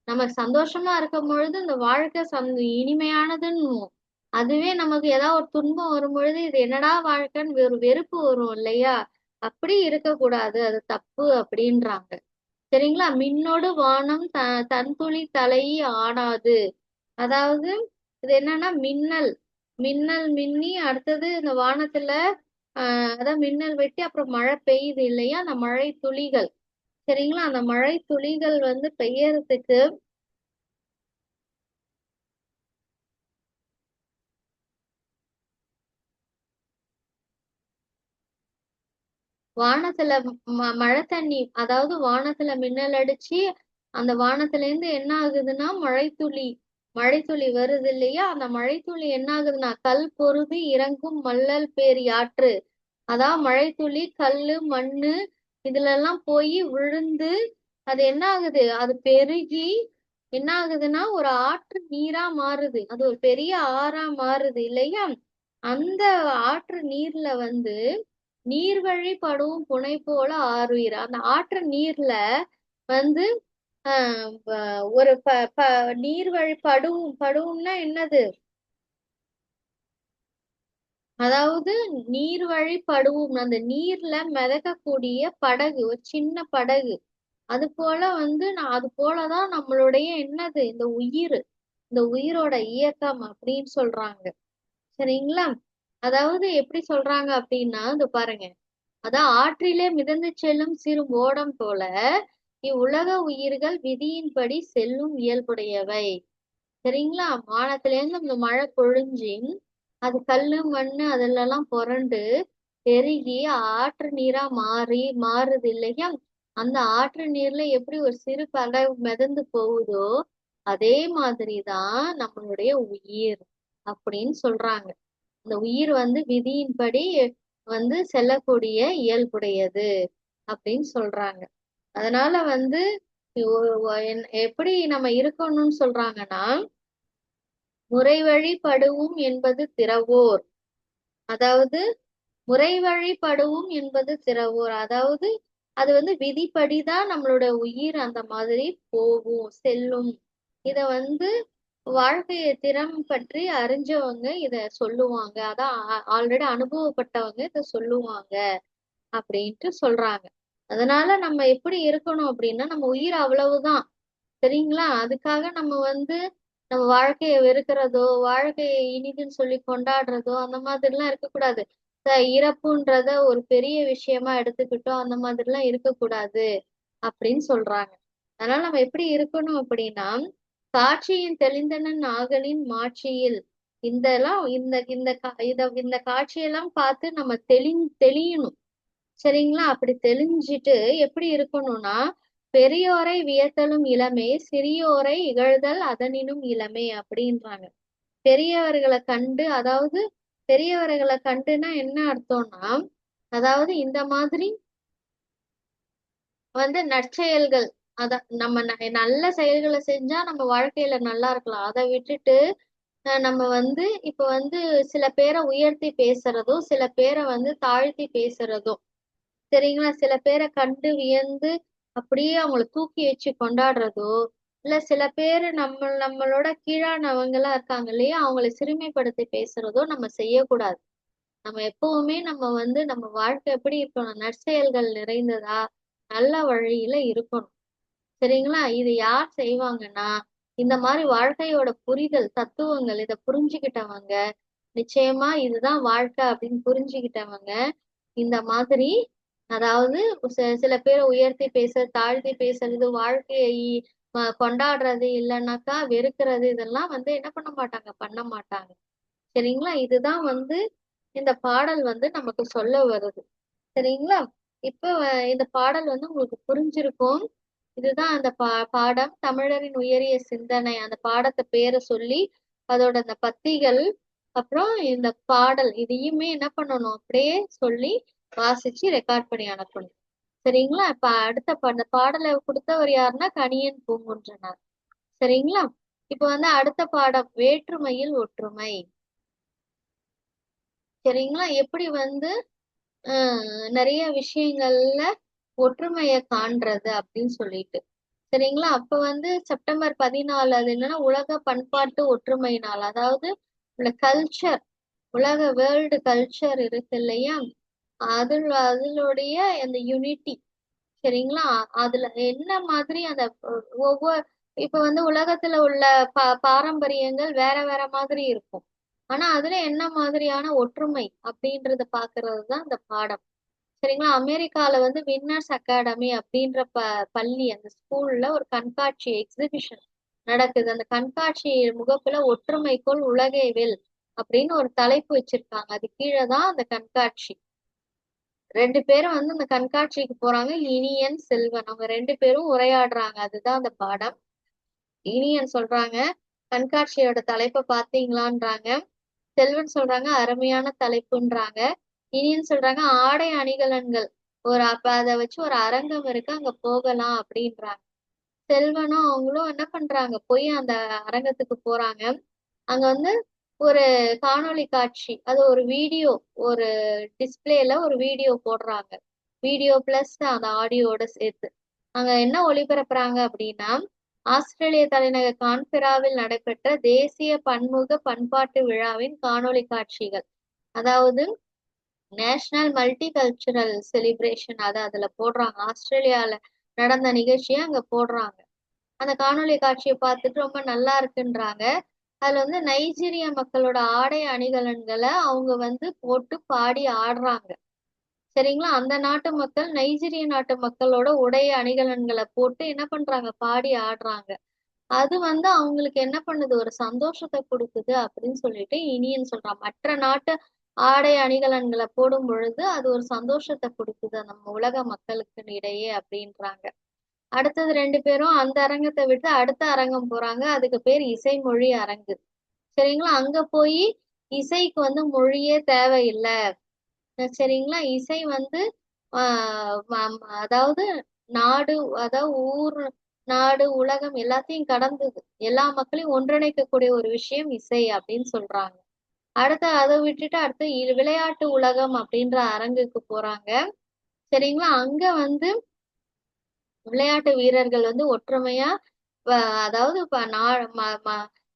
நமக்கு சந்தோஷமா இருக்கும் பொழுது இந்த வாழ்க்கை இனிமையானதுன்னு, அதுவே நமக்கு ஏதாவது ஒரு துன்பம் வரும் பொழுது இது என்னடா வாழ்க்கைன்னு ஒரு வெறுப்பு வரும் இல்லையா? அப்படி இருக்கக்கூடாது, அது தப்பு அப்படின்றாங்க. சரிங்களா? மின்னோடு வானம் தன்துளி தலையி ஆடாது. அதாவது இது என்னன்னா, மின்னல் மின்னல் மின்னி அடுத்தது இந்த வானத்துல அதான் மின்னல் வெட்டி அப்புறம் மழை பெய்யுது இல்லையா? அந்த மழை துளிகள். சரிங்களா? அந்த மழை துளிகள் பெய்யறதுக்கு வானத்துல மழை தண்ணி, அதாவது வானத்துல மின்னல் அடிச்சு அந்த வானத்துல இருந்து என்ன ஆகுதுன்னா மழைத்துளி வருது இல்லையா? அந்த மழைத்துளி என்ன ஆகுதுன்னா, கல் பொருதி இறங்கும் மல்லல் பேர் யாற்று. அதான் மழைத்துளி கல்லு மண்ணு இதுல எல்லாம் போய் விழுந்து அது என்ன ஆகுது? அது பெருகி என்ன ஆகுதுன்னா ஒரு ஆற்று நீரா மாறுது. அது ஒரு பெரிய ஆறா மாறுது இல்லையா? அந்த ஆற்று நீர்ல நீர்வழி படும் புனை போல ஆறுயிர். அந்த ஆற்று நீர்ல வந்து ஒரு நீர்வழி படுவும்னா என்னது? அதாவது நீர்வழி படுவும், அந்த நீர்ல மிதக்கக்கூடிய படகு, ஒரு சின்ன படகு. அது போல நான் அது போலதான் நம்மளுடைய என்னது? இந்த உயிரோட இயக்கம் அப்படின்னு சொல்றாங்க. சரிங்களா? அதாவது எப்படி சொல்றாங்க அப்படின்னா, இது பாருங்க. அதான் ஆற்றிலே மிதந்து செல்லும் சிறு ஓடம் போல இவ்வுலக உயிர்கள் விதியின்படி செல்லும் இயல்புடையவை. சரிங்களா? வானத்திலேருந்து இந்த மழை பொழிஞ்சு அது கல்லு மண்ணு அதுலலாம் புரண்டு பெருகி ஆற்று நீரா மாறுது இல்லையா? அந்த ஆற்று நீர்ல எப்படி ஒரு சிறு படகு மிதந்து போகுதோ அதே மாதிரிதான் நம்மளுடைய உயிர் அப்படின்னு சொல்றாங்க. இந்த உயிர் விதியின்படி செல்லக்கூடிய இயல்புடையது அப்படின்னு சொல்றாங்க. அதனால எப்படி நம்ம இருக்கணும்னு சொல்றாங்கன்னா, முறைவழிப்படுவும் என்பது திறவோர். அதாவது முறைவழிப்படுவும் என்பது திறவோர். அதாவது அது வந்து விதிப்படிதான் நம்மளோட உயிர் அந்த மாதிரி போகும், செல்லும். இத வந்து வாழ்க்கைய திறம் பற்றி அறிஞ்சவங்க இத சொல்லுவாங்க. அதான் ஆல்ரெடி அனுபவப்பட்டவங்க இத சொல்லுவாங்க அப்படின்ட்டு சொல்றாங்க. அதனால நம்ம எப்படி இருக்கணும் அப்படின்னா, நம்ம உயிர் அவ்வளவுதான். சரிங்களா? அதுக்காக நம்ம வந்து நம்ம வாழ்க்கைய வெறுக்கிறதோ, வாழ்க்கைய இனிதுன்னு சொல்லி கொண்டாடுறதோ, அந்த மாதிரிலாம் இருக்கக்கூடாது. இறப்புன்றத ஒரு பெரிய விஷயமா எடுத்துக்கிட்டோம், அந்த மாதிரிலாம் இருக்கக்கூடாது அப்படின்னு சொல்றாங்க. அதனால நம்ம எப்படி இருக்கணும் அப்படின்னா, காட்சியின் தெளிந்தனன் ஆகலின் மாட்சியில் இதெல்லாம் இந்த இந்த இந்த காட்சியெல்லாம் பார்த்து நம்ம தெளியணும். சரிங்களா? அப்படி தெளிஞ்சிட்டு எப்படி இருக்கணும்னா, பெரியோரை வியத்தலும் இளமே, சிறியோரை இகழ்தல் அதனினும் இளமே அப்படின்றாங்க. பெரியவர்களை கண்டு, அதாவது பெரியவர்களை கண்டுனா என்ன அர்த்தம்னா, அதாவது இந்த மாதிரி வந்து நற்செயல்கள், நம்ம நல்ல செயல்களை செஞ்சா நம்ம வாழ்க்கையில நல்லா இருக்கலாம். அதை விட்டுட்டு நம்ம வந்து இப்ப வந்து சில பேரை உயர்த்தி பேசுறதும், சில பேரை வந்து தாழ்த்தி பேசுறதும், சரிங்களா? சில பேரை கண்டு வியந்து அப்படியே அவங்கள தூக்கி வச்சு கொண்டாடுறதோ, இல்ல சில பேரு நம்மளோட கீழானவங்க எல்லாம் இருக்காங்க இல்லையா, அவங்களை சிறுமைப்படுத்தி பேசுறதோ நம்ம செய்யக்கூடாது. நம்ம எப்பவுமே நம்ம வந்து நம்ம வாழ்க்கை எப்படி இருக்கணும், நற்செயல்கள் நிறைந்ததா, நல்ல வழியில இருக்கணும். சரிங்களா? இது யார் செய்வாங்கன்னா, இந்த மாதிரி வாழ்க்கையோட புரிதல் தத்துவங்கள் இத புரிஞ்சுக்கிட்டவங்க, நிச்சயமா இதுதான் வாழ்க்கை அப்படின்னு புரிஞ்சுக்கிட்டவங்க இந்த மாதிரி, அதாவது சில பேரை உயர்த்தி பேச, தாழ்த்தி பேசுறது, வாழ்க்கையை கொண்டாடுறது, இல்லைன்னாக்கா வெறுக்கிறது, இதெல்லாம் வந்து என்ன பண்ண மாட்டாங்க, பண்ண மாட்டாங்க. சரிங்களா? இதுதான் வந்து இந்த பாடல் வந்து நமக்கு சொல்ல வருது. சரிங்களா? இப்ப இந்த பாடல் வந்து உங்களுக்கு புரிஞ்சிருக்கும். இதுதான் அந்த பாடம் தமிழரின் உயரிய சிந்தனை. அந்த பாடத்தை பேரை சொல்லி அதோட அந்த பத்திகள், அப்புறம் இந்த பாடல் இதையுமே என்ன பண்ணணும், அப்படியே சொல்லி வாசிச்சு ரெக்கார்ட் பண்ணி அனுப்பணும். சரிங்களா? இப்ப அடுத்த அந்த பாடலை கொடுத்தவர் யாருன்னா கணியன் பூங்குன்றனார். சரிங்களா? இப்ப வந்து அடுத்த பாடம் வேற்றுமையில் ஒற்றுமை. சரிங்களா? எப்படி வந்து நிறைய விஷயங்கள்ல ஒற்றுமையை காண்றது அப்படின்னு சொல்லிட்டு. சரிங்களா? அப்ப வந்து செப்டம்பர் 14 அது என்னன்னா உலக பண்பாட்டு ஒற்றுமை நாள். அதாவது கல்ச்சர், உலக வேர்ல்டு கல்ச்சர் இருக்கு இல்லையா, அதனுடைய அந்த யூனிட்டி. சரிங்களா? அதுல என்ன மாதிரி அந்த ஒவ்வொரு இப்ப வந்து உலகத்துல உள்ள பாரம்பரியங்கள் வேற வேற மாதிரி இருக்கும். ஆனா அதுல என்ன மாதிரியான ஒற்றுமை அப்படின்றத பாக்குறது தான் இந்த பாடம். சரிங்களா? அமெரிக்கால வந்து வின்னர்ஸ் அகாடமி அப்படின்ற பள்ளி, அந்த ஸ்கூல்ல ஒரு கண்காட்சி எக்ஸிபிஷன் நடக்குது. அந்த கண்காட்சி முகப்புல ஒற்றுமைக்குள் உலகை வெல் அப்படின்னு ஒரு தலைப்பு வச்சிருக்காங்க. அது கீழே தான் அந்த கண்காட்சி. ரெண்டு பேரும் வந்து அந்த கண்காட்சிக்கு போறாங்க, இனியன் செல்வன். அவங்க ரெண்டு பேரும் உரையாடுறாங்க. அதுதான் அந்த பாடம். இனியன் சொல்றாங்க, கண்காட்சியோட தலைப்பை பாத்தீங்களான்றாங்க. செல்வன் சொல்றாங்க, அருமையான தலைப்புன்றாங்க. இனியன் சொல்றாங்க, ஆடை அணிகலன்கள் ஒரு அப்ப அதை வச்சு ஒரு அரங்கம் இருக்கு, அங்க போகலாம் அப்படின்றாங்க. செல்வனும் அவங்களும் என்ன பண்றாங்க, போய் அந்த அரங்கத்துக்கு போறாங்க. அங்க வந்து ஒரு காணொளி காட்சி, அது ஒரு வீடியோ, ஒரு டிஸ்பிளேல ஒரு வீடியோ போடுறாங்க. வீடியோ பிளஸ் அந்த ஆடியோட சேர்த்து அங்க என்ன ஒளிபரப்புறாங்க அப்படின்னா, ஆஸ்திரேலிய தலைநகர் கான்பெராவில் நடைபெற்ற தேசிய பன்முக பண்பாட்டு விழாவின் காணொளி காட்சிகள். அதாவது நேஷனல் மல்டி கல்ச்சுரல் செலிப்ரேஷன், அதை அதுல போடுறாங்க. ஆஸ்திரேலியால நடந்த நிகழ்ச்சியை அங்க போடுறாங்க. அந்த காணொளி காட்சியை பார்த்துட்டு ரொம்ப நல்லா இருக்குன்றாங்க. அதுல வந்து நைஜீரிய மக்களோட ஆடை அணிகலன்களை அவங்க வந்து போட்டு பாடி ஆடுறாங்க. சரிங்களா? அந்த நாட்டு மக்கள் நைஜீரிய நாட்டு மக்களோட உடை அணிகலன்களை போட்டு என்ன பண்றாங்க, பாடி ஆடுறாங்க. அது வந்து அவங்களுக்கு என்ன பண்ணுது, ஒரு சந்தோஷத்தை கொடுக்குது அப்படின்னு சொல்லிட்டு இனியன் சொல்றான். மற்ற நாட்டு ஆடை அணிகலன்களை போடும் பொழுது அது ஒரு சந்தோஷத்தை கொடுக்குது நம்ம உலக மக்களுக்கு இடையே அப்படின்றாங்க. அடுத்தது ரெண்டு பேரும் அந்த அரங்கத்தை விட்டு அடுத்த அரங்கம் போறாங்க. அதுக்கு பேர் இசைமொழி அரங்கு. சரிங்களா? அங்க போய் இசைக்கு வந்து மொழியே தேவையில்லை. சரிங்களா? இசை வந்து அதாவது நாடு, அதாவது ஊர் நாடு உலகம் எல்லாத்தையும் கடந்தது. எல்லா மக்களையும் ஒன்றிணைக்கக்கூடிய ஒரு விஷயம் இசை அப்படின்னு சொல்றாங்க. அடுத்து அதை விட்டுட்டு அடுத்து விளையாட்டு உலகம் அப்படின்ற அரங்குக்கு போறாங்க. சரிங்களா? அங்க வந்து விளையாட்டு வீரர்கள் வந்து ஒற்றுமையா அதாவது இப்ப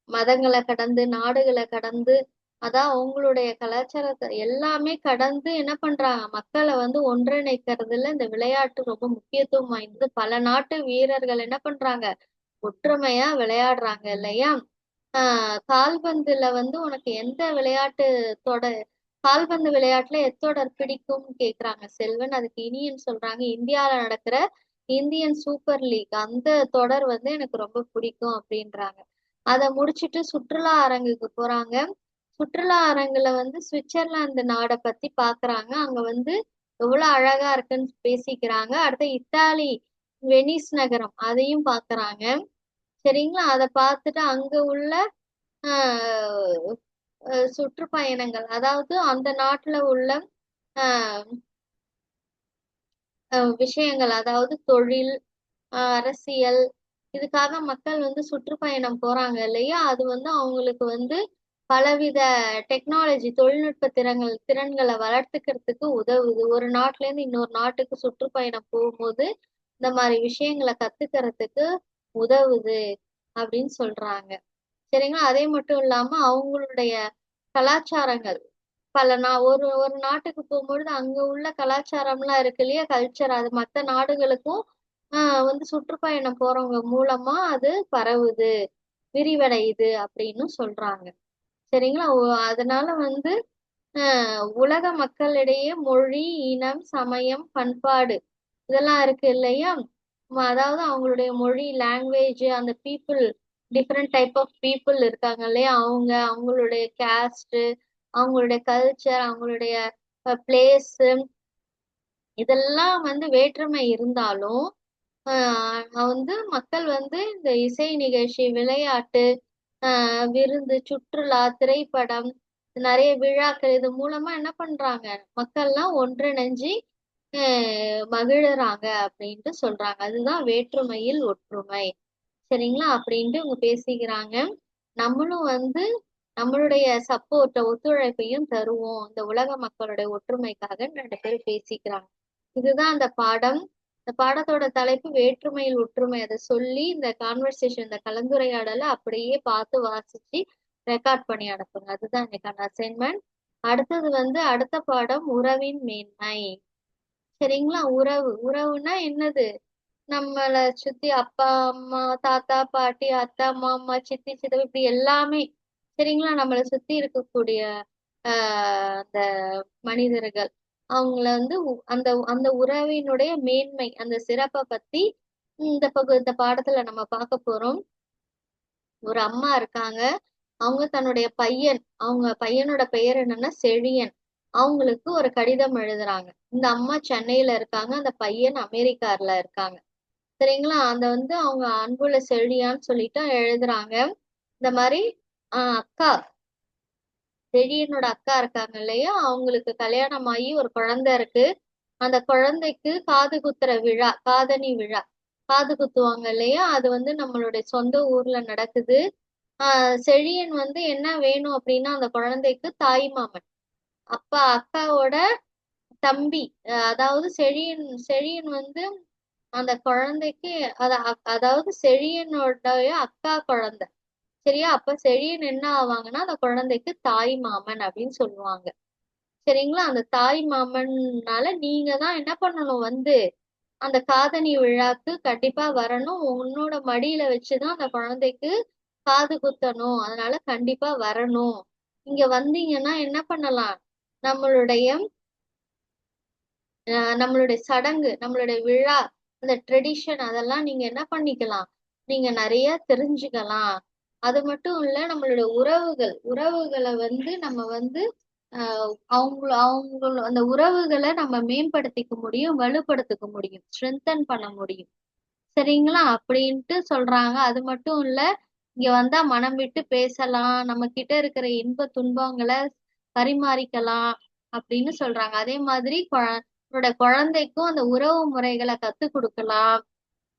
மதங்களை கடந்து நாடுகளை கடந்து அதான் அவங்களுடைய கலாச்சாரத்தை எல்லாமே கடந்து என்ன பண்றாங்க மக்களை வந்து ஒன்றிணைக்கிறதுல இந்த விளையாட்டு ரொம்ப முக்கியத்துவம் வாய்ந்தது. பல நாட்டு வீரர்கள் என்ன பண்றாங்க ஒற்றுமையா விளையாடுறாங்க இல்லையா? கால்பந்துல வந்து உனக்கு எந்த விளையாட்டு தொடர் கால்பந்து விளையாட்டுல எத்தொடர் பிடிக்கும்னு கேக்குறாங்க செல்வன். அதுக்கு இனியன் சொல்றாங்க இந்தியால நடக்கிற இந்தியன் சூப்பர் லீக் அந்த தொடர் வந்து எனக்கு ரொம்ப பிடிக்கும் அப்படின்றாங்க. அதை முடிச்சிட்டு சுற்றுலா அரங்குக்கு போறாங்க. சுற்றுலா அரங்குல வந்து சுவிட்சர்லாந்து நாடை பத்தி பாக்குறாங்க. அங்க வந்து எவ்வளவு அழகா இருக்குன்னு பேசிக்கிறாங்க. அடுத்து இத்தாலி வெனிஸ் நகரம் அதையும் பாக்குறாங்க. சரிங்களா? அதை பார்த்துட்டு அங்க உள்ள ஆஹ் சுற்றுப்பயணங்கள் அதாவது அந்த நாட்டுல உள்ள ஆஹ் விஷயங்கள் அதாவது தொழில் அரசியல் இதுக்காக மக்கள் வந்து சுற்றுப்பயணம் போறாங்க இல்லையா? அது வந்து அவங்களுக்கு வந்து பலவித டெக்னாலஜி தொழில்நுட்ப திறன்களை வளர்த்துக்கிறதுக்கு உதவுது. ஒரு நாட்டுல இருந்து இன்னொரு நாட்டுக்கு சுற்றுப்பயணம் போகும்போது இந்த மாதிரி விஷயங்களை கத்துக்கிறதுக்கு உதவுது அப்படின்னு சொல்றாங்க. சரிங்களா? அதே மட்டும் இல்லாம அவங்களுடைய கலாச்சாரங்கள் ஒரு ஒரு நாட்டுக்கு போகும்பொழுது அங்க உள்ள கலாச்சாரம்லாம் இருக்கு இல்லையா? கல்ச்சர் அது மத்த நாடுகளுக்கும் வந்து சுற்றுப்பயணம் போறவங்க மூலமா அது பரவுது விரிவடையுது அப்படின்னு சொல்றாங்க. சரிங்களா? அதனால வந்து உலக மக்களிடையே மொழி இனம் சமயம் பண்பாடு இதெல்லாம் இருக்கு இல்லையா? அதாவது அவங்களுடைய மொழி லாங்குவேஜ் அந்த people different type of people இருக்காங்க இல்லையா? அவங்களுடைய கேஸ்ட் அவங்களுடைய கல்ச்சர் அவங்களுடைய பிளேஸ் இதெல்லாம் வந்து வேற்றுமை இருந்தாலும் வந்து மக்கள் வந்து இந்த இசை நிகழ்ச்சி விளையாட்டு விருந்து சுற்றுலா திரைப்படம் நிறைய விழாக்கள் இது மூலமா என்ன பண்றாங்க மக்கள்லாம் ஒன்றிணைஞ்சு மகிழறாங்க அப்படின்ட்டு சொல்றாங்க. அதுதான் வேற்றுமையில் ஒற்றுமை. சரிங்களா? அப்படின்ட்டு இவங்க பேசிக்கிறாங்க. நம்மளும் வந்து நம்மளுடைய ஒத்துழைப்பையும் தருவோம் இந்த உலக மக்களுடைய ஒற்றுமைக்காக 2 பேரும் பேசிக்கிறாங்க. இதுதான் அந்த பாடம். இந்த பாடத்தோட தலைப்பு வேற்றுமையில் ஒற்றுமை. அதை சொல்லி இந்த கான்வர்சேஷன் இந்த கலந்துரையாடலை அப்படியே பார்த்து வாசிச்சு ரெக்கார்ட் பண்ணி அனுப்புங்க. அதுதான் இன்னைக்கான அசைன்மெண்ட். அடுத்தது வந்து அடுத்த பாடம் உறவின் மேன்மை. சரிங்களா? உறவுனா என்னது? நம்மளை சுத்தி அப்பா அம்மா தாத்தா பாட்டி அத்தா மாமா சித்தி சித்தப்பு இப்படி எல்லாமே சரிங்களா? நம்மளை சுத்தி இருக்கக்கூடிய அந்த மனிதர்கள் அவங்கள வந்து அந்த அந்த உறவினுடைய மேன்மை அந்த சிறப்பை பத்தி இந்த பாடத்துல நம்ம பார்க்க போறோம். ஒரு அம்மா இருக்காங்க. அவங்க தன்னுடைய அவங்க பையனோட பெயர் என்னன்னா செழியன். அவங்களுக்கு ஒரு கடிதம் எழுதுறாங்க. இந்த அம்மா சென்னையில இருக்காங்க. அந்த பையன் அமெரிக்கால இருக்காங்க. சரிங்களா? அந்த வந்து அவங்க அன்புள்ள செழியான்னு சொல்லிட்டு எழுதுறாங்க. இந்த மாதிரி அக்கா செழியனோட அக்கா இருக்காங்க இல்லையா? அவங்களுக்கு கல்யாணம் ஆகி ஒரு குழந்தை இருக்கு. அந்த குழந்தைக்கு காது குத்துற விழா காதணி விழா காது குத்துவாங்க இல்லையா? அது வந்து நம்மளுடைய சொந்த ஊர்ல நடக்குது. செழியன் வந்து என்ன வேணும் அப்படின்னா அந்த குழந்தைக்கு தாய் மாமன் அப்பா அக்காவோட தம்பி அதாவது செழியன் வந்து அந்த குழந்தைக்கு அதாவது செழியனுடைய அக்கா குழந்தை. சரியா? அப்ப செழியன் என்ன ஆவாங்கன்னா அந்த குழந்தைக்கு தாய் மாமன் அப்படின்னு சொல்லுவாங்க. சரிங்களா? அந்த தாய் மாமன்னால நீங்க தான் என்ன பண்ணணும் வந்து அந்த காதணி விழாக்கு கண்டிப்பா வரணும். உன்னோட மடியில வச்சுதான் அந்த குழந்தைக்கு காது குத்தணும். அதனால கண்டிப்பா வரணும். இங்க வந்தீங்கன்னா என்ன பண்ணலாம்? நம்மளுடைய நம்மளுடைய சடங்கு நம்மளுடைய விழா அந்த ட்ரெடிஷன் அதெல்லாம் நீங்க என்ன பண்ணிக்கலாம்? நீங்க நிறைய தெரிஞ்சுக்கலாம். அது மட்டும் இல்ல நம்மளுடைய உறவுகளை வந்து நம்ம வந்து அவங்க அந்த உறவுகளை நம்ம மேம்படுத்திக்க முடியும் வலுப்படுத்திக்க முடியும் ஸ்ட்ரென்தன் பண்ண முடியும். சரிங்களா? அப்படின்ட்டு சொல்றாங்க. அது மட்டும் இல்ல இங்க வந்தா மனம் விட்டு பேசலாம் நம்ம கிட்ட இருக்கிற இன்ப துன்பங்களை பரிமாறிக்கலாம் அப்படின்னு சொல்றாங்க. அதே மாதிரி உன்னோட குழந்தைக்கும் அந்த உறவு முறைகளை கத்து கொடுக்கலாம்.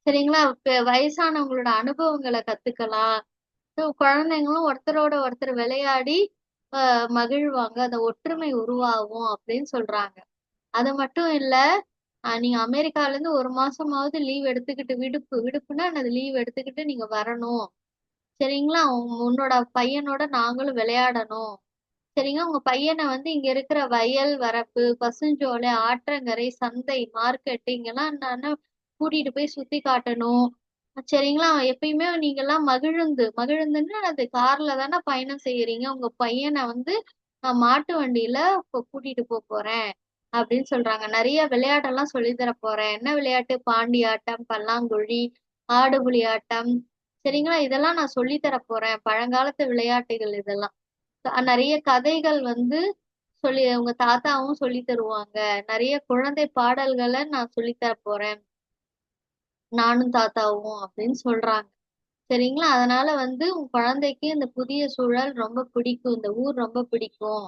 சரிங்களா? வயசானவங்களோட அனுபவங்களை கத்துக்கலாம். குழந்தைங்களும் ஒருத்தரோட ஒருத்தர் விளையாடி மகிழ்வாங்க. அந்த ஒற்றுமை உருவாகும் அப்படின்னு சொல்றாங்க. அது மட்டும் இல்ல, நீங்க அமெரிக்கால இருந்து 1 மாசமாவது லீவ் எடுத்துக்கிட்டு விடுப்புன்னா என்னது லீவ் எடுத்துக்கிட்டு நீங்க வரணும். சரிங்களா? உன்னோட பையனோட நாங்களும் விளையாடணும். சரிங்களா? உங்க பையனை வந்து இங்க இருக்கிற வயல் வரப்பு, பசுஞ்சோலை, ஆற்றங்கரை, சந்தை, மார்க்கெட் இங்கெல்லாம் நான் கூட்டிட்டு போய் சுத்தி காட்டணும். சரிங்களா? எப்பயுமே நீங்கெல்லாம் மகிழுந்துன்னா அது கார்ல தானே பயணம் செய்யறீங்க. உங்க பையனை வந்து நான் மாட்டு வண்டியில கூட்டிட்டு போறேன் அப்படின்னு சொல்றாங்க. நிறைய விளையாட்டெல்லாம் சொல்லித் தர போறேன். என்ன விளையாட்டு? பாண்டி ஆட்டம், பல்லாங்குழி, ஆடுபுலி ஆட்டம். சரிங்களா? இதெல்லாம் நான் சொல்லித் தர போறேன். பழங்காலத்து விளையாட்டுகள் இதெல்லாம். நிறைய கதைகள் வந்து உங்க தாத்தாவும் சொல்லி தருவாங்க. நிறைய குழந்தை பாடல்களை நான் சொல்லித் தர போறேன். நானும் தாத்தாவும் அப்படின்னு சொல்றாங்க. சரிங்களா? அதனால வந்து உங்க குழந்தைக்கு இந்த புதிய சூழல் ரொம்ப பிடிக்கும். இந்த ஊர் ரொம்ப பிடிக்கும்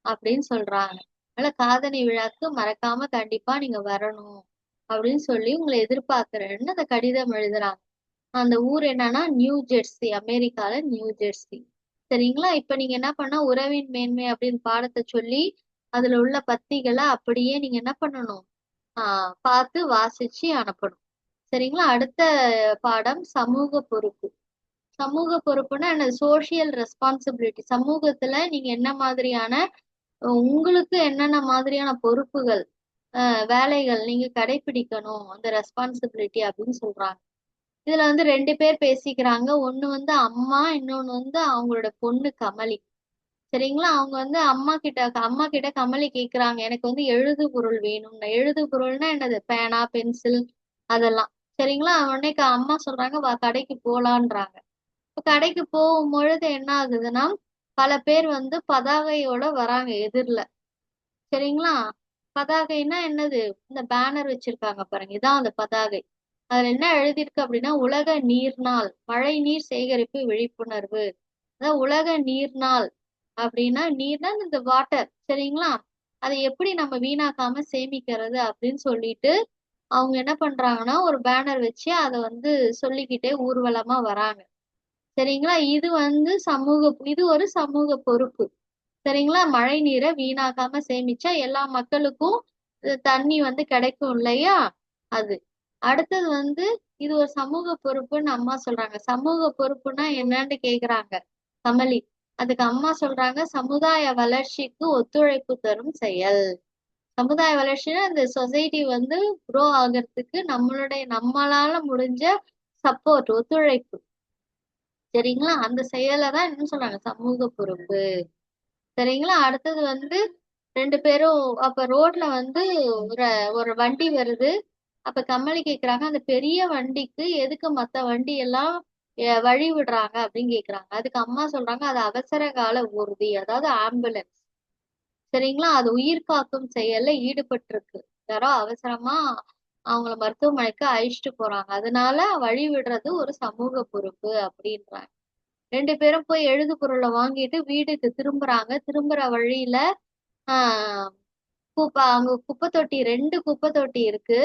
அப்படின்னு சொல்றாங்க. அதனால காதணி விழாக்கு மறக்காம கண்டிப்பா நீங்க வரணும் அப்படின்னு சொல்லி உங்களை எதிர்பார்க்கிறேன்னு அந்த கடிதம் எழுதுறாங்க. அந்த ஊர் என்னன்னா நியூ ஜெர்சி, அமெரிக்கால நியூ ஜெர்சி. சரிங்களா? இப்ப நீங்க என்ன பண்ணா உறவின் மேன்மை அப்படின்னு பாடத்தை சொல்லி அதுல உள்ள பத்திகளை அப்படியே நீங்க என்ன பண்ணணும்? பார்த்து வாசிச்சு அனுப்பணும். சரிங்களா? அடுத்த பாடம் சமூக பொறுப்பு. சமூக பொறுப்புன்னா என்ன? Social responsibility. சமூகத்துல நீங்க என்ன மாதிரியான உங்களுக்கு என்னென்ன மாதிரியான பொறுப்புகள், வேலைகள் நீங்க கடைபிடிக்கணும், அந்த ரெஸ்பான்சிபிலிட்டி அப்படின்னு சொல்றாங்க. இதுல வந்து 2 பேர் பேசிக்கிறாங்க. ஒண்ணு வந்து அம்மா, இன்னொன்னு வந்து அவங்களோட பொண்ணு கமலி. சரிங்களா? அவங்க வந்து அம்மா கிட்ட கமலி கேக்குறாங்க, எனக்கு வந்து எழுது பொருள் வேணும். எழுது பொருள்னா என்னது? பேனா, பென்சில் அதெல்லாம். சரிங்களா? உடனே அம்மா சொல்றாங்க, வா கடைக்கு போலான்றாங்க. இப்ப கடைக்கு போகும் பொழுது என்ன ஆகுதுன்னா, பல பேர் வந்து பதாகையோட வராங்க எதிர்ல. சரிங்களா? பதாகைன்னா என்னது? இந்த பேனர் வச்சிருக்காங்க பாருங்க. இதான் அந்த பதாகை. அதுல என்ன எழுதியிருக்கு அப்படின்னா, உலக நீர் நாள், மழை நீர் சேகரிப்பு விழிப்புணர்வு. அதாவது உலக நீர் நாள் அப்படின்னா, நீர்னா இந்த வாட்டர். சரிங்களா? அதை எப்படி நம்ம வீணாக்காம சேமிக்கிறது அப்படின்னு சொல்லிட்டு அவங்க என்ன பண்றாங்கன்னா, ஒரு பேனர் வச்சு அதை வந்து சொல்லிக்கிட்டே ஊர்வலமா வராங்க. சரிங்களா? இது ஒரு சமூக பொறுப்பு. சரிங்களா? மழை நீரை வீணாக்காம சேமிச்சா எல்லா மக்களுக்கும் தண்ணி வந்து கிடைக்கும் இல்லையா? அது. அடுத்தது வந்து இது ஒரு சமூக பொறுப்புன்னு அம்மா சொல்றாங்க. சமூக பொறுப்புன்னா என்னன்னு கேக்குறாங்க கமலி. அதுக்கு அம்மா சொல்றாங்க, சமுதாய வளர்ச்சிக்கு ஒத்துழைப்பு தரும் செயல். சமுதாய வளர்ச்சினா இந்த சொசைட்டி வந்து குரோ ஆகிறதுக்கு நம்மளால முடிஞ்ச சப்போர்ட், ஒத்துழைப்பு. சரிங்களா? அந்த செயலை தான் என்ன சொல்றாங்க? சமூக பொறுப்பு. சரிங்களா? அடுத்தது வந்து 2 பேரும் அப்ப ரோட்ல வந்து ஒரு ஒரு வண்டி வருது. அப்ப கமலி கேக்குறாங்க, அந்த பெரிய வண்டிக்கு எதுக்கு மத்த வண்டி எல்லாம் வழி விடுறாங்க அப்படின்னு கேக்குறாங்க. அதுக்கு அம்மா சொல்றாங்க, அது அவசர கால ஊர்தி, அதாவது ஆம்புலன்ஸ். சரிங்களா? அது உயிர் காக்கும் செயல்ல ஈடுபட்டிருக்கு. யாரோ அவசரமா அவங்கள மருத்துவமனைக்கு அழைச்சிட்டு போறாங்க. அதனால வழி விடுறது ஒரு சமூக பொறுப்பு அப்படின்றாங்க. 2 பேரும் போய் எழுது பொருளை வாங்கிட்டு வீட்டுக்கு திரும்புறாங்க. திரும்புற வழியில ஆஹ் அங்க குப்பை தொட்டி 2 குப்பை தொட்டி இருக்கு.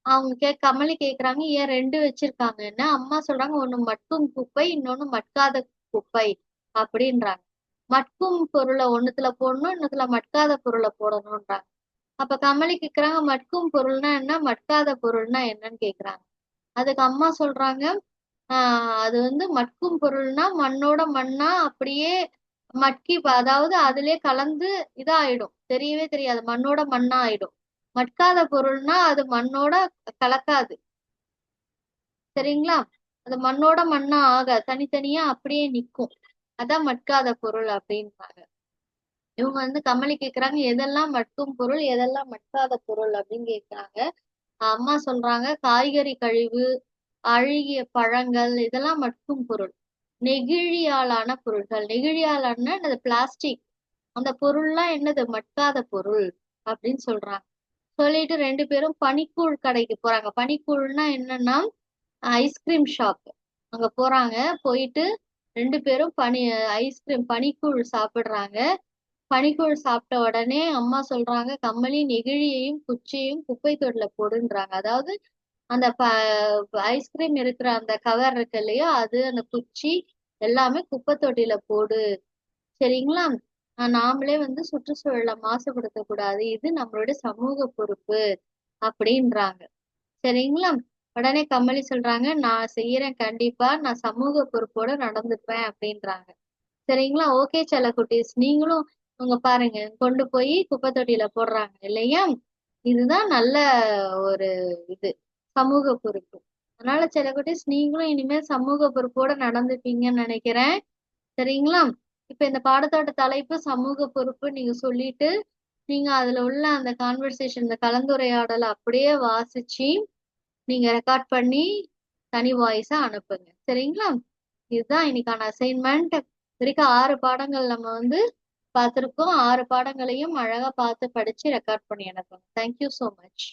அவங்க கமலி கேக்குறாங்க, ஏன் 2 வச்சிருக்காங்கன்னு. அம்மா சொல்றாங்க, ஒண்ணு மட்கும் குப்பை, இன்னொன்னு மட்காத குப்பை அப்படின்றாங்க. மட்கும் பொருளை ஒண்ணுத்துல போடணும், இன்னத்துல மட்காத பொருளை போடணும்ன்றாங்க. அப்ப கமலி கேக்குறாங்க, மட்கும் பொருள்னா என்ன, மட்காத பொருள்னா என்னன்னு கேக்குறாங்க. அதுக்கு அம்மா சொல்றாங்க, அது வந்து மட்கும் பொருள்னா மண்ணோட மண்ணா அப்படியே அதாவது அதுலயே கலந்து இதாயிடும். தெரியவே தெரியாது. மண்ணோட மண்ணா ஆயிடும். மட்காத பொருள்னா அது மண்ணோட கலக்காது. சரிங்களா? அது மண்ணோட மண்ணா தனித்தனியா அப்படியே நிக்கும். அதான் மட்காத பொருள் அப்படின்றாங்க. இவங்க வந்து கமலி கேக்குறாங்க, எதெல்லாம் மட்கும் பொருள், எதெல்லாம் மட்காத பொருள் அப்படின்னு கேக்குறாங்க. அம்மா சொல்றாங்க, காய்கறி கழிவு, அழுகிய பழங்கள் இதெல்லாம் மட்கும் பொருள். நெகிழியாலான பொருட்கள், நெகிழியாலான பிளாஸ்டிக், அந்த பொருள்லாம் என்னது? மட்காத பொருள் அப்படின்னு சொல்றாங்க. சொல்லிட்டு 2 பேரும் பனிக்கூழ் கடைக்கு போறாங்க. பனிக்கூழ்னா என்னன்னா ஐஸ்கிரீம் ஷாப். அங்க போறாங்க. போயிட்டு 2 பேரும் பனிக்கூழ் சாப்பிடுறாங்க. பனிக்கூழ் சாப்பிட்ட உடனே அம்மா சொல்றாங்க, கம்மலி நெகிழியையும் குச்சியையும் குப்பை தொட்டில போடுன்றாங்க. அதாவது அந்த ஐஸ்கிரீம் இருக்கிற அந்த கவர் இருக்கு இல்லையா, அது அந்த குச்சி எல்லாமே குப்பை தொட்டியில போடு. சரிங்களா? நாமளே வந்து சுற்றுச்சூழலை மாசுபடுத்த கூடாது, இது நம்மளுடைய சமூக பொறுப்பு அப்படின்றாங்க. சரிங்களா? உடனே கமலி சொல்றாங்க, நான் செய்யறேன், கண்டிப்பா நான் சமூக பொறுப்போட நடந்துப்பேன் அப்படின்றாங்க. சரிங்களா? ஓகே செல்லக்குட்டீஸ், நீங்களும் உங்க பாருங்க கொண்டு போய் குப்பை தொட்டியில போடுறாங்க இல்லையா? இதுதான் நல்ல ஒரு இது சமூக பொறுப்பு. அதனால செல்லக்குட்டீஸ், நீங்களும் இனிமேல் சமூக பொறுப்போட நடந்துப்பீங்கன்னு நினைக்கிறேன். சரிங்களா? இப்ப இந்த பாடத்தோட தலைப்பு சமூக பொறுப்பு நீங்க சொல்லிட்டு, நீங்க அதுல உள்ள அந்த கான்வர்சேஷன், இந்த கலந்துரையாடலை அப்படியே வாசிச்சு நீங்க ரெக்கார்ட் பண்ணி தனி வாய்ஸா அனுப்புங்க. சரிங்களா? இதுதான் இன்னைக்கான அசைன்மெண்ட். வரைக்கும் 6 பாடங்கள் நம்ம வந்து பார்த்திருக்கோம். 6 பாடங்களையும் அழகா பார்த்து படிச்சு ரெக்கார்ட் பண்ணி அனுப்புங்க. Thank you so much.